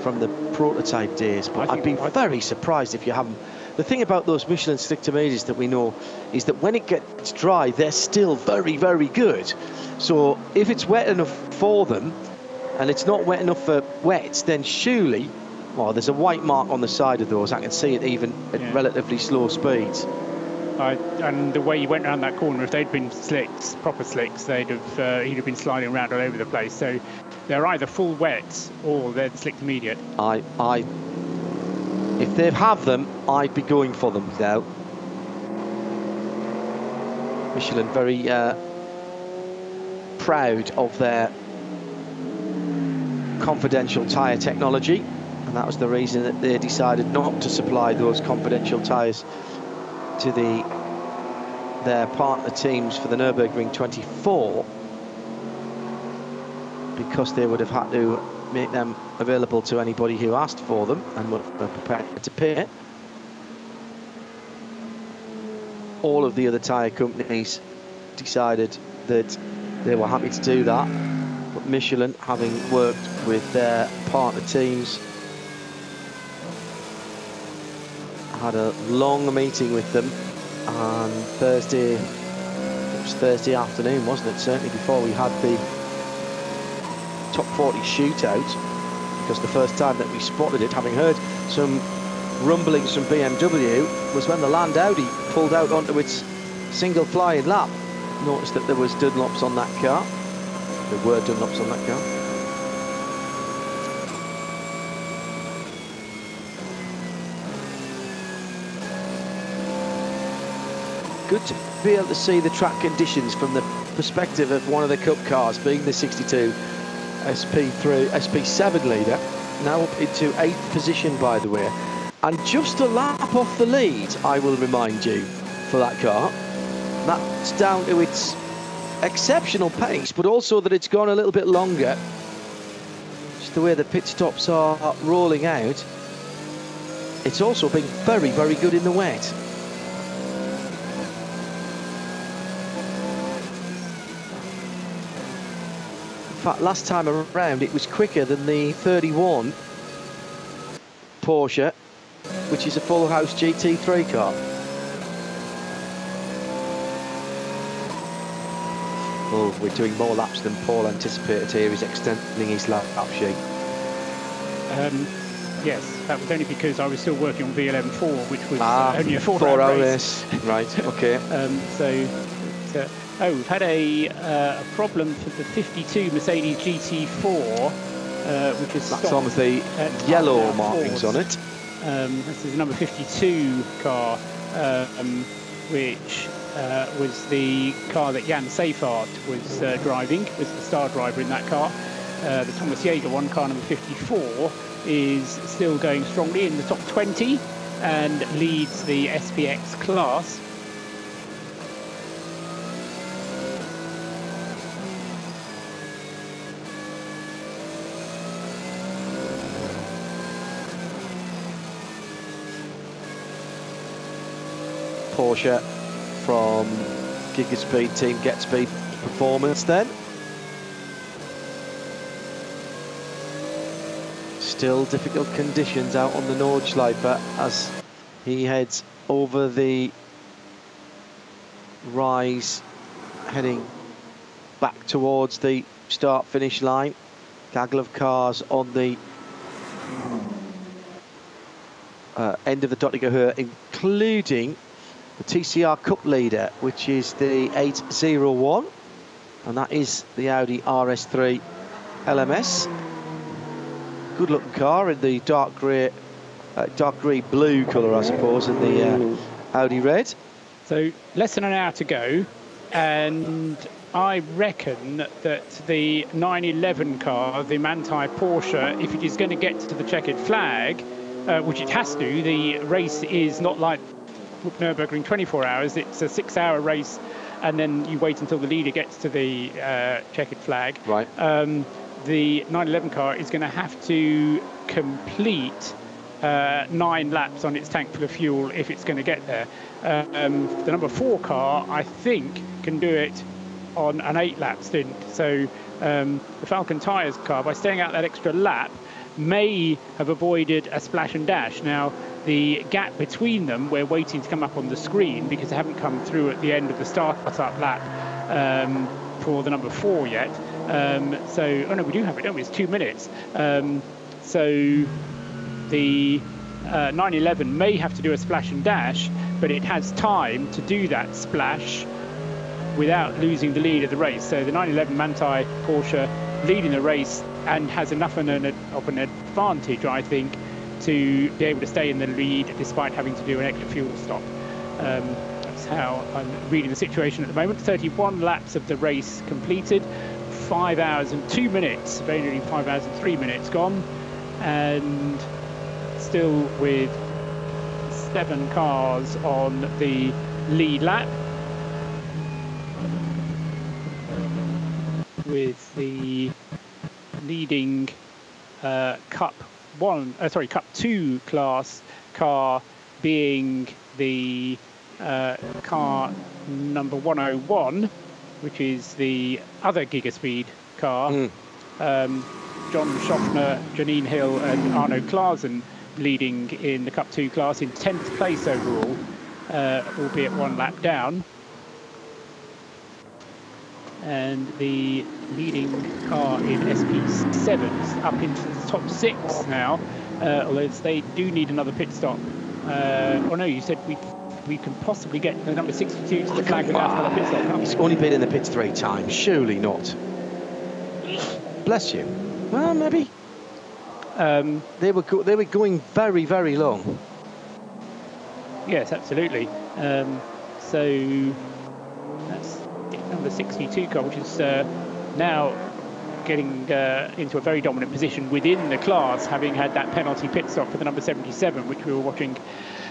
from the prototype days. But I'd be very surprised if you haven't. The thing about those Michelin Slick Intermediates that we know is that when it gets dry, they're still very, very good. So if it's wet enough for them, and it's not wet enough for wets, then surely, well, there's a white mark on the side of those. I can see it even at relatively slow speeds. And the way he went around that corner, if they'd been slicks, proper slicks, he'd have been sliding around all over the place. So they're either full wets or they're the slick intermediate. If they have them, I'd be going for them now. Michelin very proud of their confidential tyre technology, and that was the reason that they decided not to supply those confidential tyres to their partner teams for the Nürburgring 24, because they would have had to make them available to anybody who asked for them and were prepared to pay it. All of the other tyre companies decided that they were happy to do that, but Michelin, having worked with their partner teams, had a long meeting with them on Thursday. It was Thursday afternoon, wasn't it? Certainly before we had the top 40 shootout, because the first time that we spotted it, having heard some rumblings from BMW, was when the Land Audi pulled out onto its single flying lap. Noticed that there was Dunlops on that car. There were Dunlops on that car. Good to be able to see the track conditions from the perspective of one of the Cup cars, being the 62 SP7 leader, now up into 8th position, by the way, and just a lap off the lead, I will remind you, for that car. That's down to its exceptional pace, but also that it's gone a little bit longer. Just the way the pit stops are rolling out. It's also been very, very good in the wet. In fact, last time around it was quicker than the 31 Porsche, which is a full house GT3 car. Oh, we're doing more laps than Paul anticipated here. He's extending his lap sheet. Yes, that was only because I was still working on VLN 4, which was only a 4-hour race. Right, okay. We've had a problem for the 52 Mercedes GT4, which is that's on the yellow markings on it. This is the number 52 car, which was the car that Jan Seifert was driving, was the star driver in that car. The Thomas Jaeger one, car number 54, is still going strongly in the top 20 and leads the SPX class. Porsche from Gigaspeed team GetSpeed Performance then. Still difficult conditions out on the Nordschleife as he heads over the rise, heading back towards the start-finish line. Gaggle of cars on the end of the Dottinger Höhe, including the TCR Cup leader, which is the 801, and that is the Audi RS3 LMS. Good looking car in the dark grey blue colour, I suppose, in the Audi red. So less than an hour to go, and I reckon that the 911 car, the Manthey Porsche, if it is going to get to the checkered flag, which it has to, the race is not like Nürburgring 24 hours, it's a 6-hour race, and then you wait until the leader gets to the checkered flag. Right. The 911 car is going to have to complete 9 laps on its tank full of fuel if it's going to get there. The number 4 car, I think, can do it on an 8-lap stint. So the Falcon Tyres car, by staying out that extra lap, may have avoided a splash and dash. Now, the gap between them, we're waiting to come up on the screen because they haven't come through at the end of the start-up lap for the number 4 yet. Oh no, we do have it, don't we? It's 2 minutes. So the 911 may have to do a splash and dash, but it has time to do that splash without losing the lead of the race. So the 911 Manthey Porsche leading the race and has enough of an advantage, I think, to be able to stay in the lead despite having to do an extra fuel stop. That's how I'm reading the situation at the moment. 31 laps of the race completed, 5 hours and 2 minutes, very nearly 5 hours and 3 minutes gone, and still with 7 cars on the lead lap, with the leading Cup 2 class car being the car number 101, which is the other Gigaspeed car. John Schaffner, Janine Hill and Arno Klaasen leading in the Cup 2 class in 10th place overall, albeit 1 lap down. And the leading car in SP7 up into the top 6 now, although they do need another pit stop. Oh no, you said we can possibly get the number 62 to the flag without another pit stop. He's only been in the pits 3 times, surely not. Bless you. Well, maybe. They were going very, very long. Yes, absolutely. So that's number 62 car, which is now getting into a very dominant position within the class, having had that penalty pit stop for the number 77, which we were watching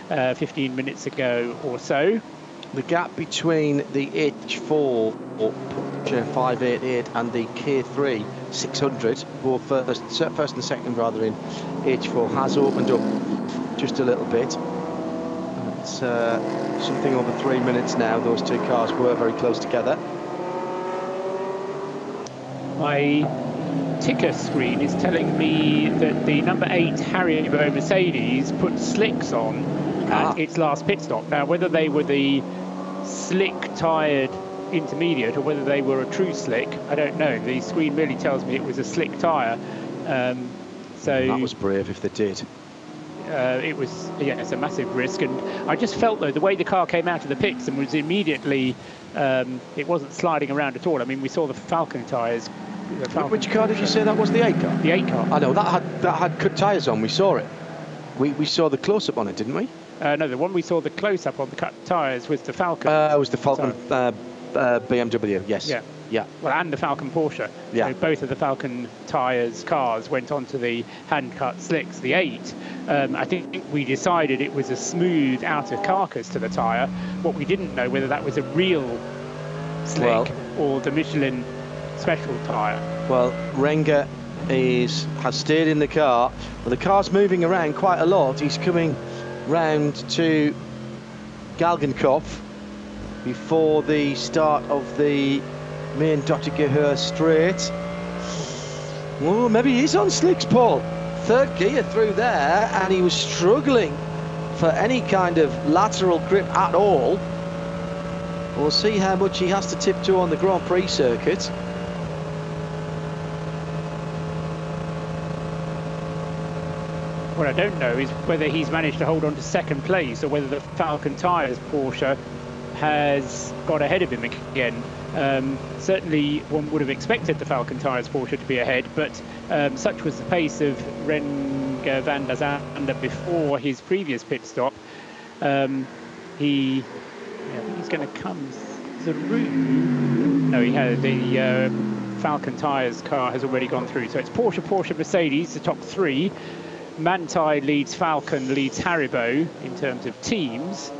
15 minutes ago or so. The gap between the H4 Porsche 588 and the K3 600, both first and second rather in H4, has opened up just a little bit. It's something over 3 minutes now. Those 2 cars were very close together. My ticker screen is telling me that the number 8 Haribo Mercedes put slicks on at its last pit stop. Now, whether they were the slick-tired intermediate or whether they were a true slick. I don't know. The screen really tells me it was a slick tyre. So that was brave if they did. It was, yeah, it's a massive risk. And I just felt, though, the way the car came out of the pits and was immediately, it wasn't sliding around at all. I mean, we saw the Falcon tyres. Which car did you say that was? The 8 car? The 8 car. I know, that had cut tyres on. We saw it. We saw the close-up on it, didn't we? No, the one we saw the close-up on the cut tyres was the Falcon. It was the Falcon BMW, yes. Yeah. Yeah. Well, and the Falcon Porsche. Yeah. So both of the Falcon tyres cars went onto the hand-cut slicks. The 8, I think we decided it was a smooth outer carcass to the tyre. What we didn't know whether that was a real slick or the Michelin special tyre. Well, Renger has stayed in the car. Well, the car's moving around quite a lot. He's coming round to Galgenkopf before the start of the main Dottinger Ruhr straight. Oh, maybe he's on slicks, Paul. Third gear through there, and he was struggling for any kind of lateral grip at all. We'll see how much he has to tiptoe on the Grand Prix circuit. What I don't know is whether he's managed to hold on to second place or whether the Falcon Tyres Porsche has got ahead of him again. Certainly one would have expected the Falcon Tyres Porsche to be ahead, but such was the pace of Renger van der Zande before his previous pit stop. I think he's going to come through. No, he had the Falcon Tyres car has already gone through. So it's Porsche, Mercedes, the top 3. Manthey leads Falcon, leads Haribo in terms of teams.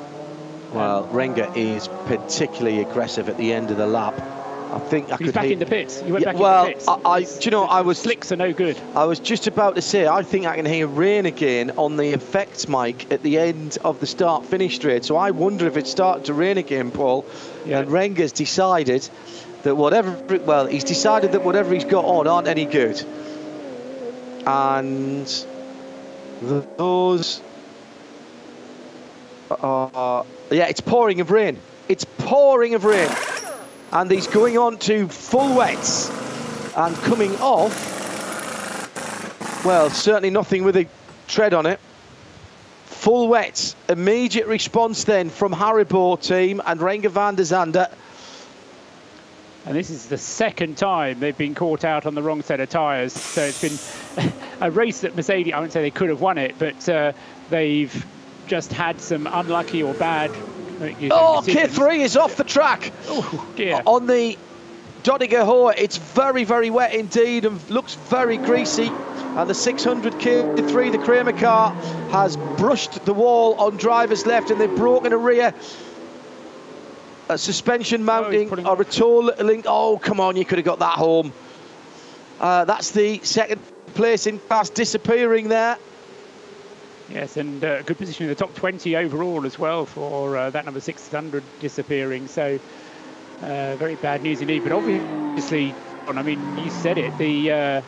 Well, Renger is particularly aggressive at the end of the lap. I think he's back in the pits. He went back in the pits. Do you know, I was slicks are no good. I was just about to say, I think I can hear rain again on the effects mic at the end of the start-finish straight. So I wonder if it's starting to rain again, Paul. Yeah. And Renger's decided that he's decided that whatever he's got on aren't any good. And those it's pouring of rain. It's pouring of rain. And he's going on to full wets and coming off. Well, certainly nothing with a tread on it. Full wets. Immediate response then from Haribo team and Renger van der Zande. And this is the second time they've been caught out on the wrong set of tyres. So it's been a race that Mercedes, I wouldn't say they could have won it, but they've just had some unlucky or bad K3 is off the track. Oh, dear. On the Dottinger Ruhr, it's very, very wet indeed and looks very greasy. And the 600 K3, the Kramer car, has brushed the wall on driver's left and they've broken a rear. A suspension mounting or a toe link. Oh, come on, you could have got that home. That's the second place in class disappearing there. Yes, and good position in the top 20 overall as well for that number 600 disappearing. So very bad news indeed. But obviously, I mean, you said it.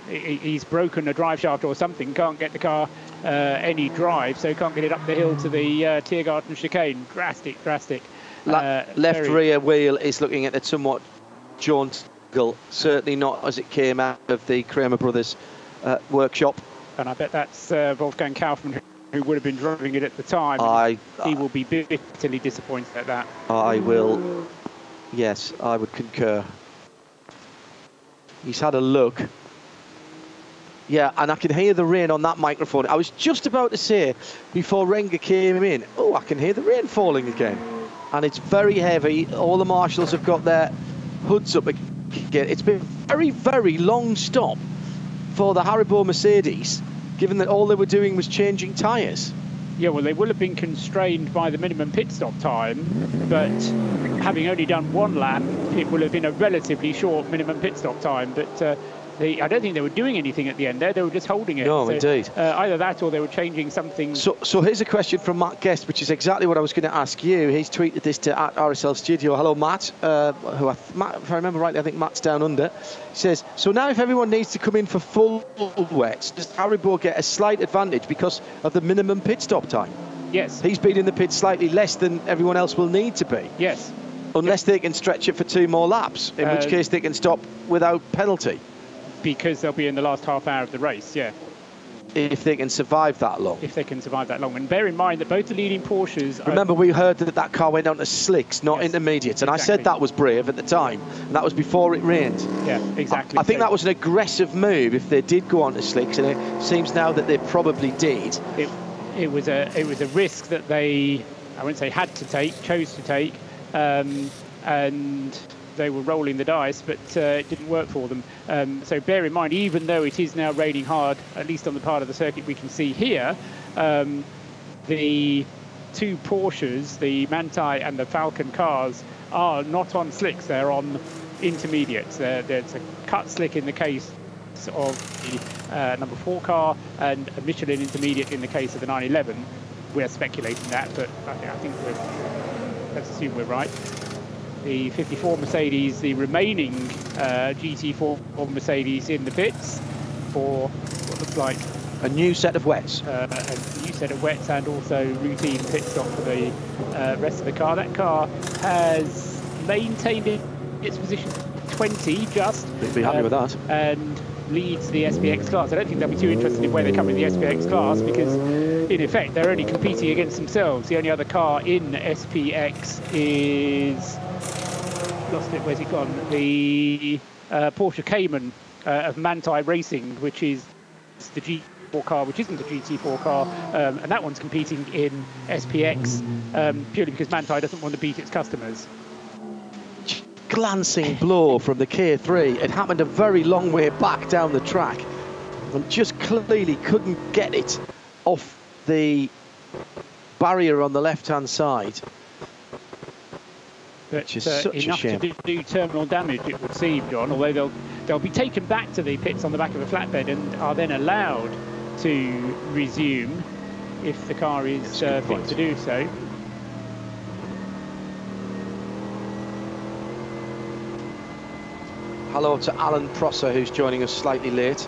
He's broken a drive shaft or something. Can't get the car any drive, so can't get it up the hill to the Tiergarten chicane. Drastic. Left rear wheel is looking at it somewhat jaunt. Certainly not as it came out of the Kramer brothers workshop. And I bet that's Wolfgang Kaufmann, who would have been driving it at the time. He will be bitterly disappointed at that. Yes, I would concur. He's had a look. Yeah, and I can hear the rain on that microphone. I was just about to say, before Renger came in, I can hear the rain falling again. And it's very heavy. All the marshals have got their hoods up again. It's been a very, very long stop for the Haribo Mercedes, given that all they were doing was changing tyres. Yeah, well, they will have been constrained by the minimum pit stop time, but having only done one lap, it will have been a relatively short minimum pit stop time. But I don't think they were doing anything at the end there. They were just holding it. No, so, indeed. Either that or they were changing something. So here's a question from Matt Guest, which is exactly what I was going to ask you. He's tweeted this to @RSL Studio. Hello, Matt. Matt, if I remember rightly, I think Matt's down under. He says, so now if everyone needs to come in for full wets, does Haribo get a slight advantage because of the minimum pit stop time? Yes. He's been in the pit slightly less than everyone else will need to be. Yes. Unless they can stretch it for 2 more laps, in which case they can stop without penalty. Because they'll be in the last half hour of the race, yeah. If they can survive that long. If they can survive that long. And bear in mind that both the leading Porsches... Remember, we heard that that car went on to slicks, not intermediates. And exactly. I said that was brave at the time. And that was before it rained. Yeah, exactly. I think that was an aggressive move if they did go on to slicks. And it seems now that they probably did. It was a risk that they, I wouldn't say had to take, chose to take. And they were rolling the dice, but it didn't work for them. So bear in mind, even though it is now raining hard, at least on the part of the circuit we can see here, the 2 Porsches, the Manti and the Falcon cars, are not on slicks, they're on intermediates. There's a cut slick in the case of the number 4 car and a Michelin intermediate in the case of the 911. We're speculating that, but I think let's assume we're right. The 54 Mercedes, the remaining GT4 Mercedes in the pits for what looks like a new set of wets. A new set of wets and also routine pit stop for the rest of the car. That car has maintained its position 20 just. They'll be happy with that. And leads the SPX class. I don't think they'll be too interested in where they come in the SPX class because, in effect, they're only competing against themselves. The only other car in SPX is... lost it, where's it gone? The Porsche Cayman of Manti Racing, which is the G4 car, which isn't a GT4 car, and that one's competing in SPX purely because Manti doesn't want to beat its customers. Glancing blow from the K3. It happened a very long way back down the track and just clearly couldn't get it off the barrier on the left-hand side. But which is such a enough shame. to do terminal damage, it would seem, John, although they'll be taken back to the pits on the back of a flatbed and are then allowed to resume if the car is fit to do so. Hello to Alan Prosser, who's joining us slightly late.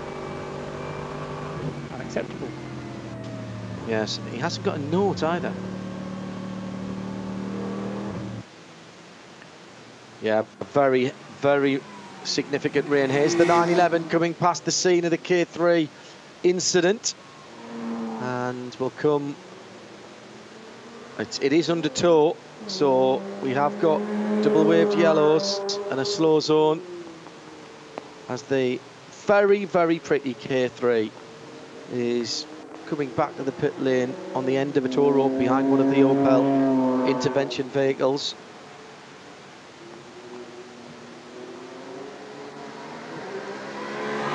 Unacceptable. Yes, he hasn't got a note either. Yeah, very, very significant rain. Here's the 911 coming past the scene of the K3 incident. And will come... It is under tow, so we have got double waved yellows and a slow zone as the very, very pretty K3 is coming back to the pit lane on the end of a tow rope behind one of the Opel intervention vehicles.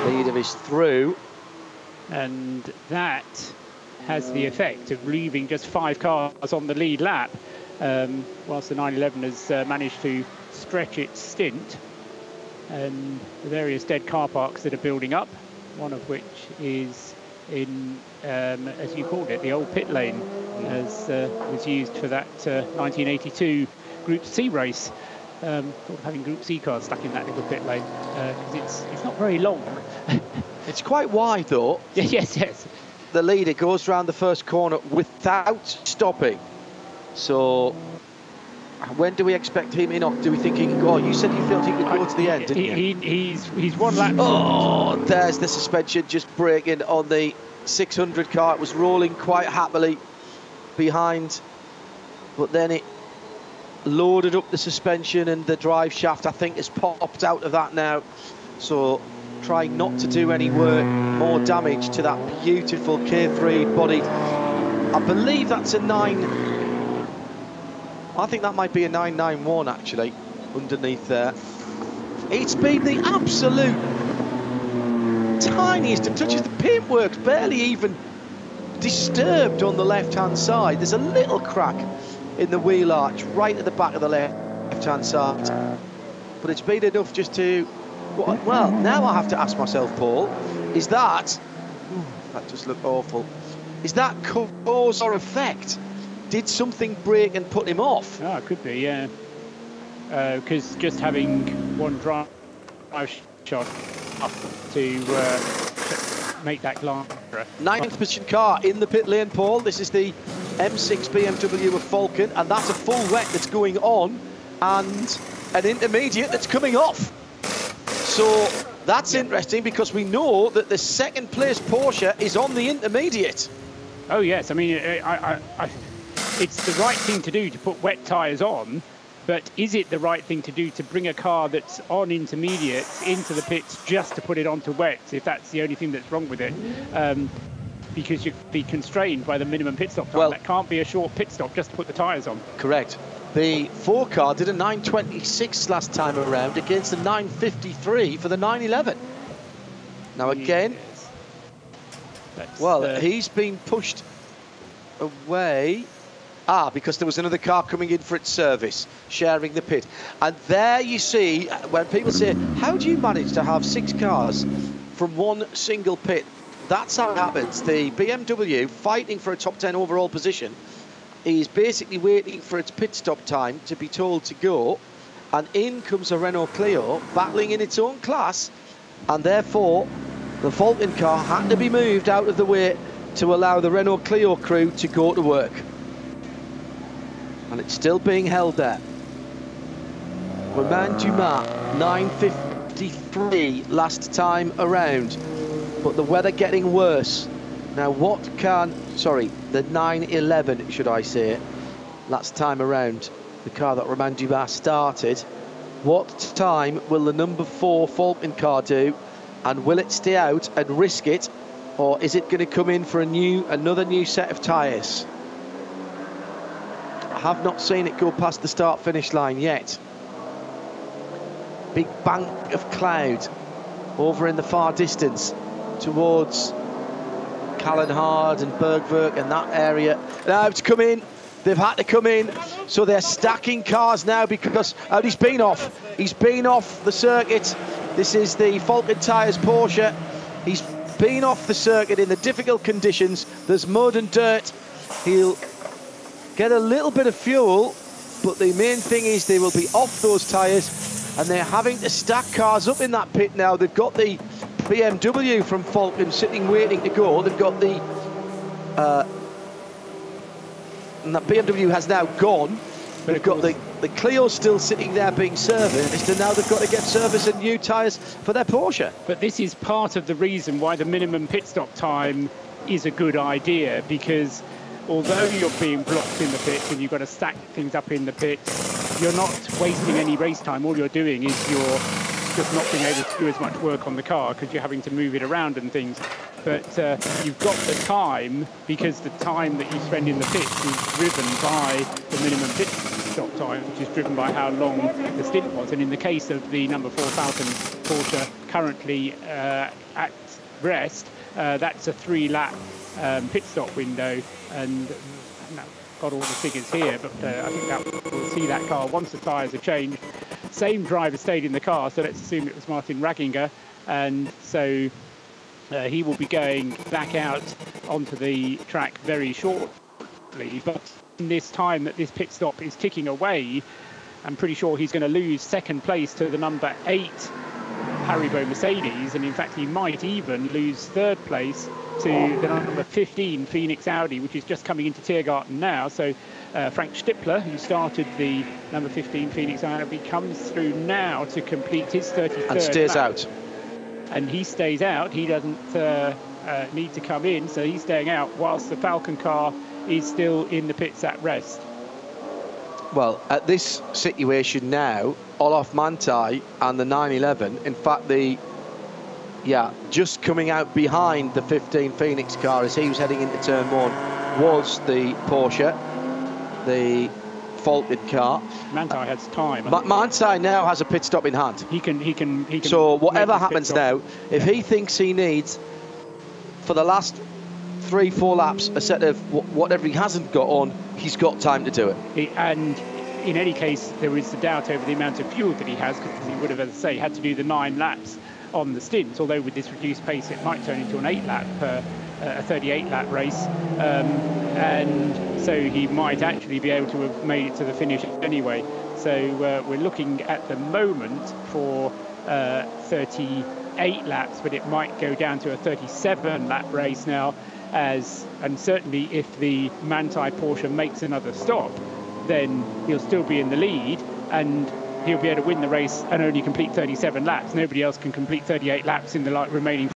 Leader is through. And that has the effect of leaving just 5 cars on the lead lap, whilst the 911 has managed to stretch its stint. And the various dead car parks that are building up, one of which is in, as you called it, the old pit lane, as was used for that 1982 Group C race. Thought of having Group C cars stuck in that little pit lane because it's not very long. It's quite wide though. Yes. The leader goes round the first corner without stopping. So when do we expect him in? Or do we think he can go? Oh, you said you felt he could go to the end, didn't you? He's 1 lap. Oh, there's the suspension just breaking on the 600 car. It was rolling quite happily behind, but then it loaded up the suspension and the drive shaft, I think, has popped out of that now. So trying not to do any more damage to that beautiful K3 body. I believe that's a 9... I think that might be a 991 actually, underneath there. It's been the absolute tiniest of touches. The paintwork's barely even disturbed on the left-hand side. There's a little crack in the wheel arch right at the back of the left-hand side. But it's been enough just to... Well, now I have to ask myself, Paul, is that... that just looked awful. Is that cause or effect? Did something break and put him off? Oh, it could be, yeah. Because just having one drive shot up to make that glance. 9th position car in the pit lane, Paul. This is the M6 BMW of Falcon, and that's a full wet that's going on and an intermediate that's coming off. So that's interesting, because we know that the second place Porsche is on the intermediate. Oh yes, I mean, it's the right thing to do to put wet tyres on, but is it the right thing to do to bring a car that's on intermediates into the pits just to put it onto wets, if that's the only thing that's wrong with it? Because you'd be constrained by the minimum pit stop time. Well, that can't be a short pit stop just to put the tyres on. Correct. The 4 car did a 9.26 last time around against a 9.53 for the 911. Now again, yes. He's been pushed away. Because there was another car coming in for its service, sharing the pit. And there you see, when people say, how do you manage to have 6 cars from one single pit? That's how it happens. The BMW, fighting for a top 10 overall position, is basically waiting for its pit stop time to be told to go. And in comes a Renault Clio, battling in its own class. And therefore, the Falcon car had to be moved out of the way to allow the Renault Clio crew to go to work. And it's still being held there. Romain Dumas, 9.53 last time around. But the weather getting worse. Now the 9.11, should I say, last time around, the car that Romain Dumas started. What time will the number 4 Falcon car do? And will it stay out and risk it? Or is it going to come in for another new set of tyres? I have not seen it go past the start-finish line yet. Big bank of cloud over in the far distance towards Kallenhard and Bergwerk and that area. Now it's come in. They've had to come in. So they're stacking cars now because he's been off. He's been off the circuit. This is the Falcon Tyres Porsche. He's been off the circuit in the difficult conditions. There's mud and dirt. He'll get a little bit of fuel, but the main thing is they will be off those tyres, and they're having to stack cars up in that pit now. They've got the BMW from Falcon sitting waiting to go. They've got the and that BMW has now gone. They've got the Clio still sitting there being serviced, and now they've got to get service and new tyres for their Porsche. But this is part of the reason why the minimum pit stop time is a good idea, because although you're being blocked in the pits and you've got to stack things up in the pits, you're not wasting any race time. All you're doing is you're just not being able to do as much work on the car because you're having to move it around and things. But you've got the time, because the time that you spend in the pits is driven by the minimum pit stop time, which is driven by how long the stint was. And in the case of the number 4 Falcon Porsche currently at rest, that's a 3-lap pit stop window, and I've got all the figures here, but I think that we'll see that car once the tyres are changed. Same driver stayed in the car, so let's assume it was Martin Ragginger, and so he will be going back out onto the track very shortly. But in this time that this pit stop is ticking away, I'm pretty sure he's going to lose second place to the number 8 Haribo Mercedes, and in fact he might even lose third place to the number 15 Phoenix Audi, which is just coming into Tiergarten now. So Frank Stippler, who started the number 15 Phoenix Audi, comes through now to complete his 33rd and stays lap. out. And he stays out. He doesn't need to come in, so he's staying out whilst the Falcon car is still in the pits at rest. Well, at this situation now, Olaf Manthey and the 911, in fact, just coming out behind the 15 Phoenix car as he was heading into turn 1 was the Porsche, the Falcon car. Manthey has time. Manthey now has a pit stop in hand. He can. So whatever happens now, if he thinks he needs for the last 3-4 laps a set of whatever he hasn't got on, he's got time to do it. And in any case, there is the doubt over the amount of fuel that he has, because he would have, as I say, had to do the 9 laps on the stint, although with this reduced pace it might turn into an 8-lap, a 38-lap race, and so he might actually be able to have made it to the finish anyway. So we're looking at the moment for 38 laps, but it might go down to a 37-lap race now, and certainly if the Manthey Porsche makes another stop, then he'll still be in the lead, and he'll be able to win the race and only complete 37 laps. Nobody else can complete 38 laps in the remaining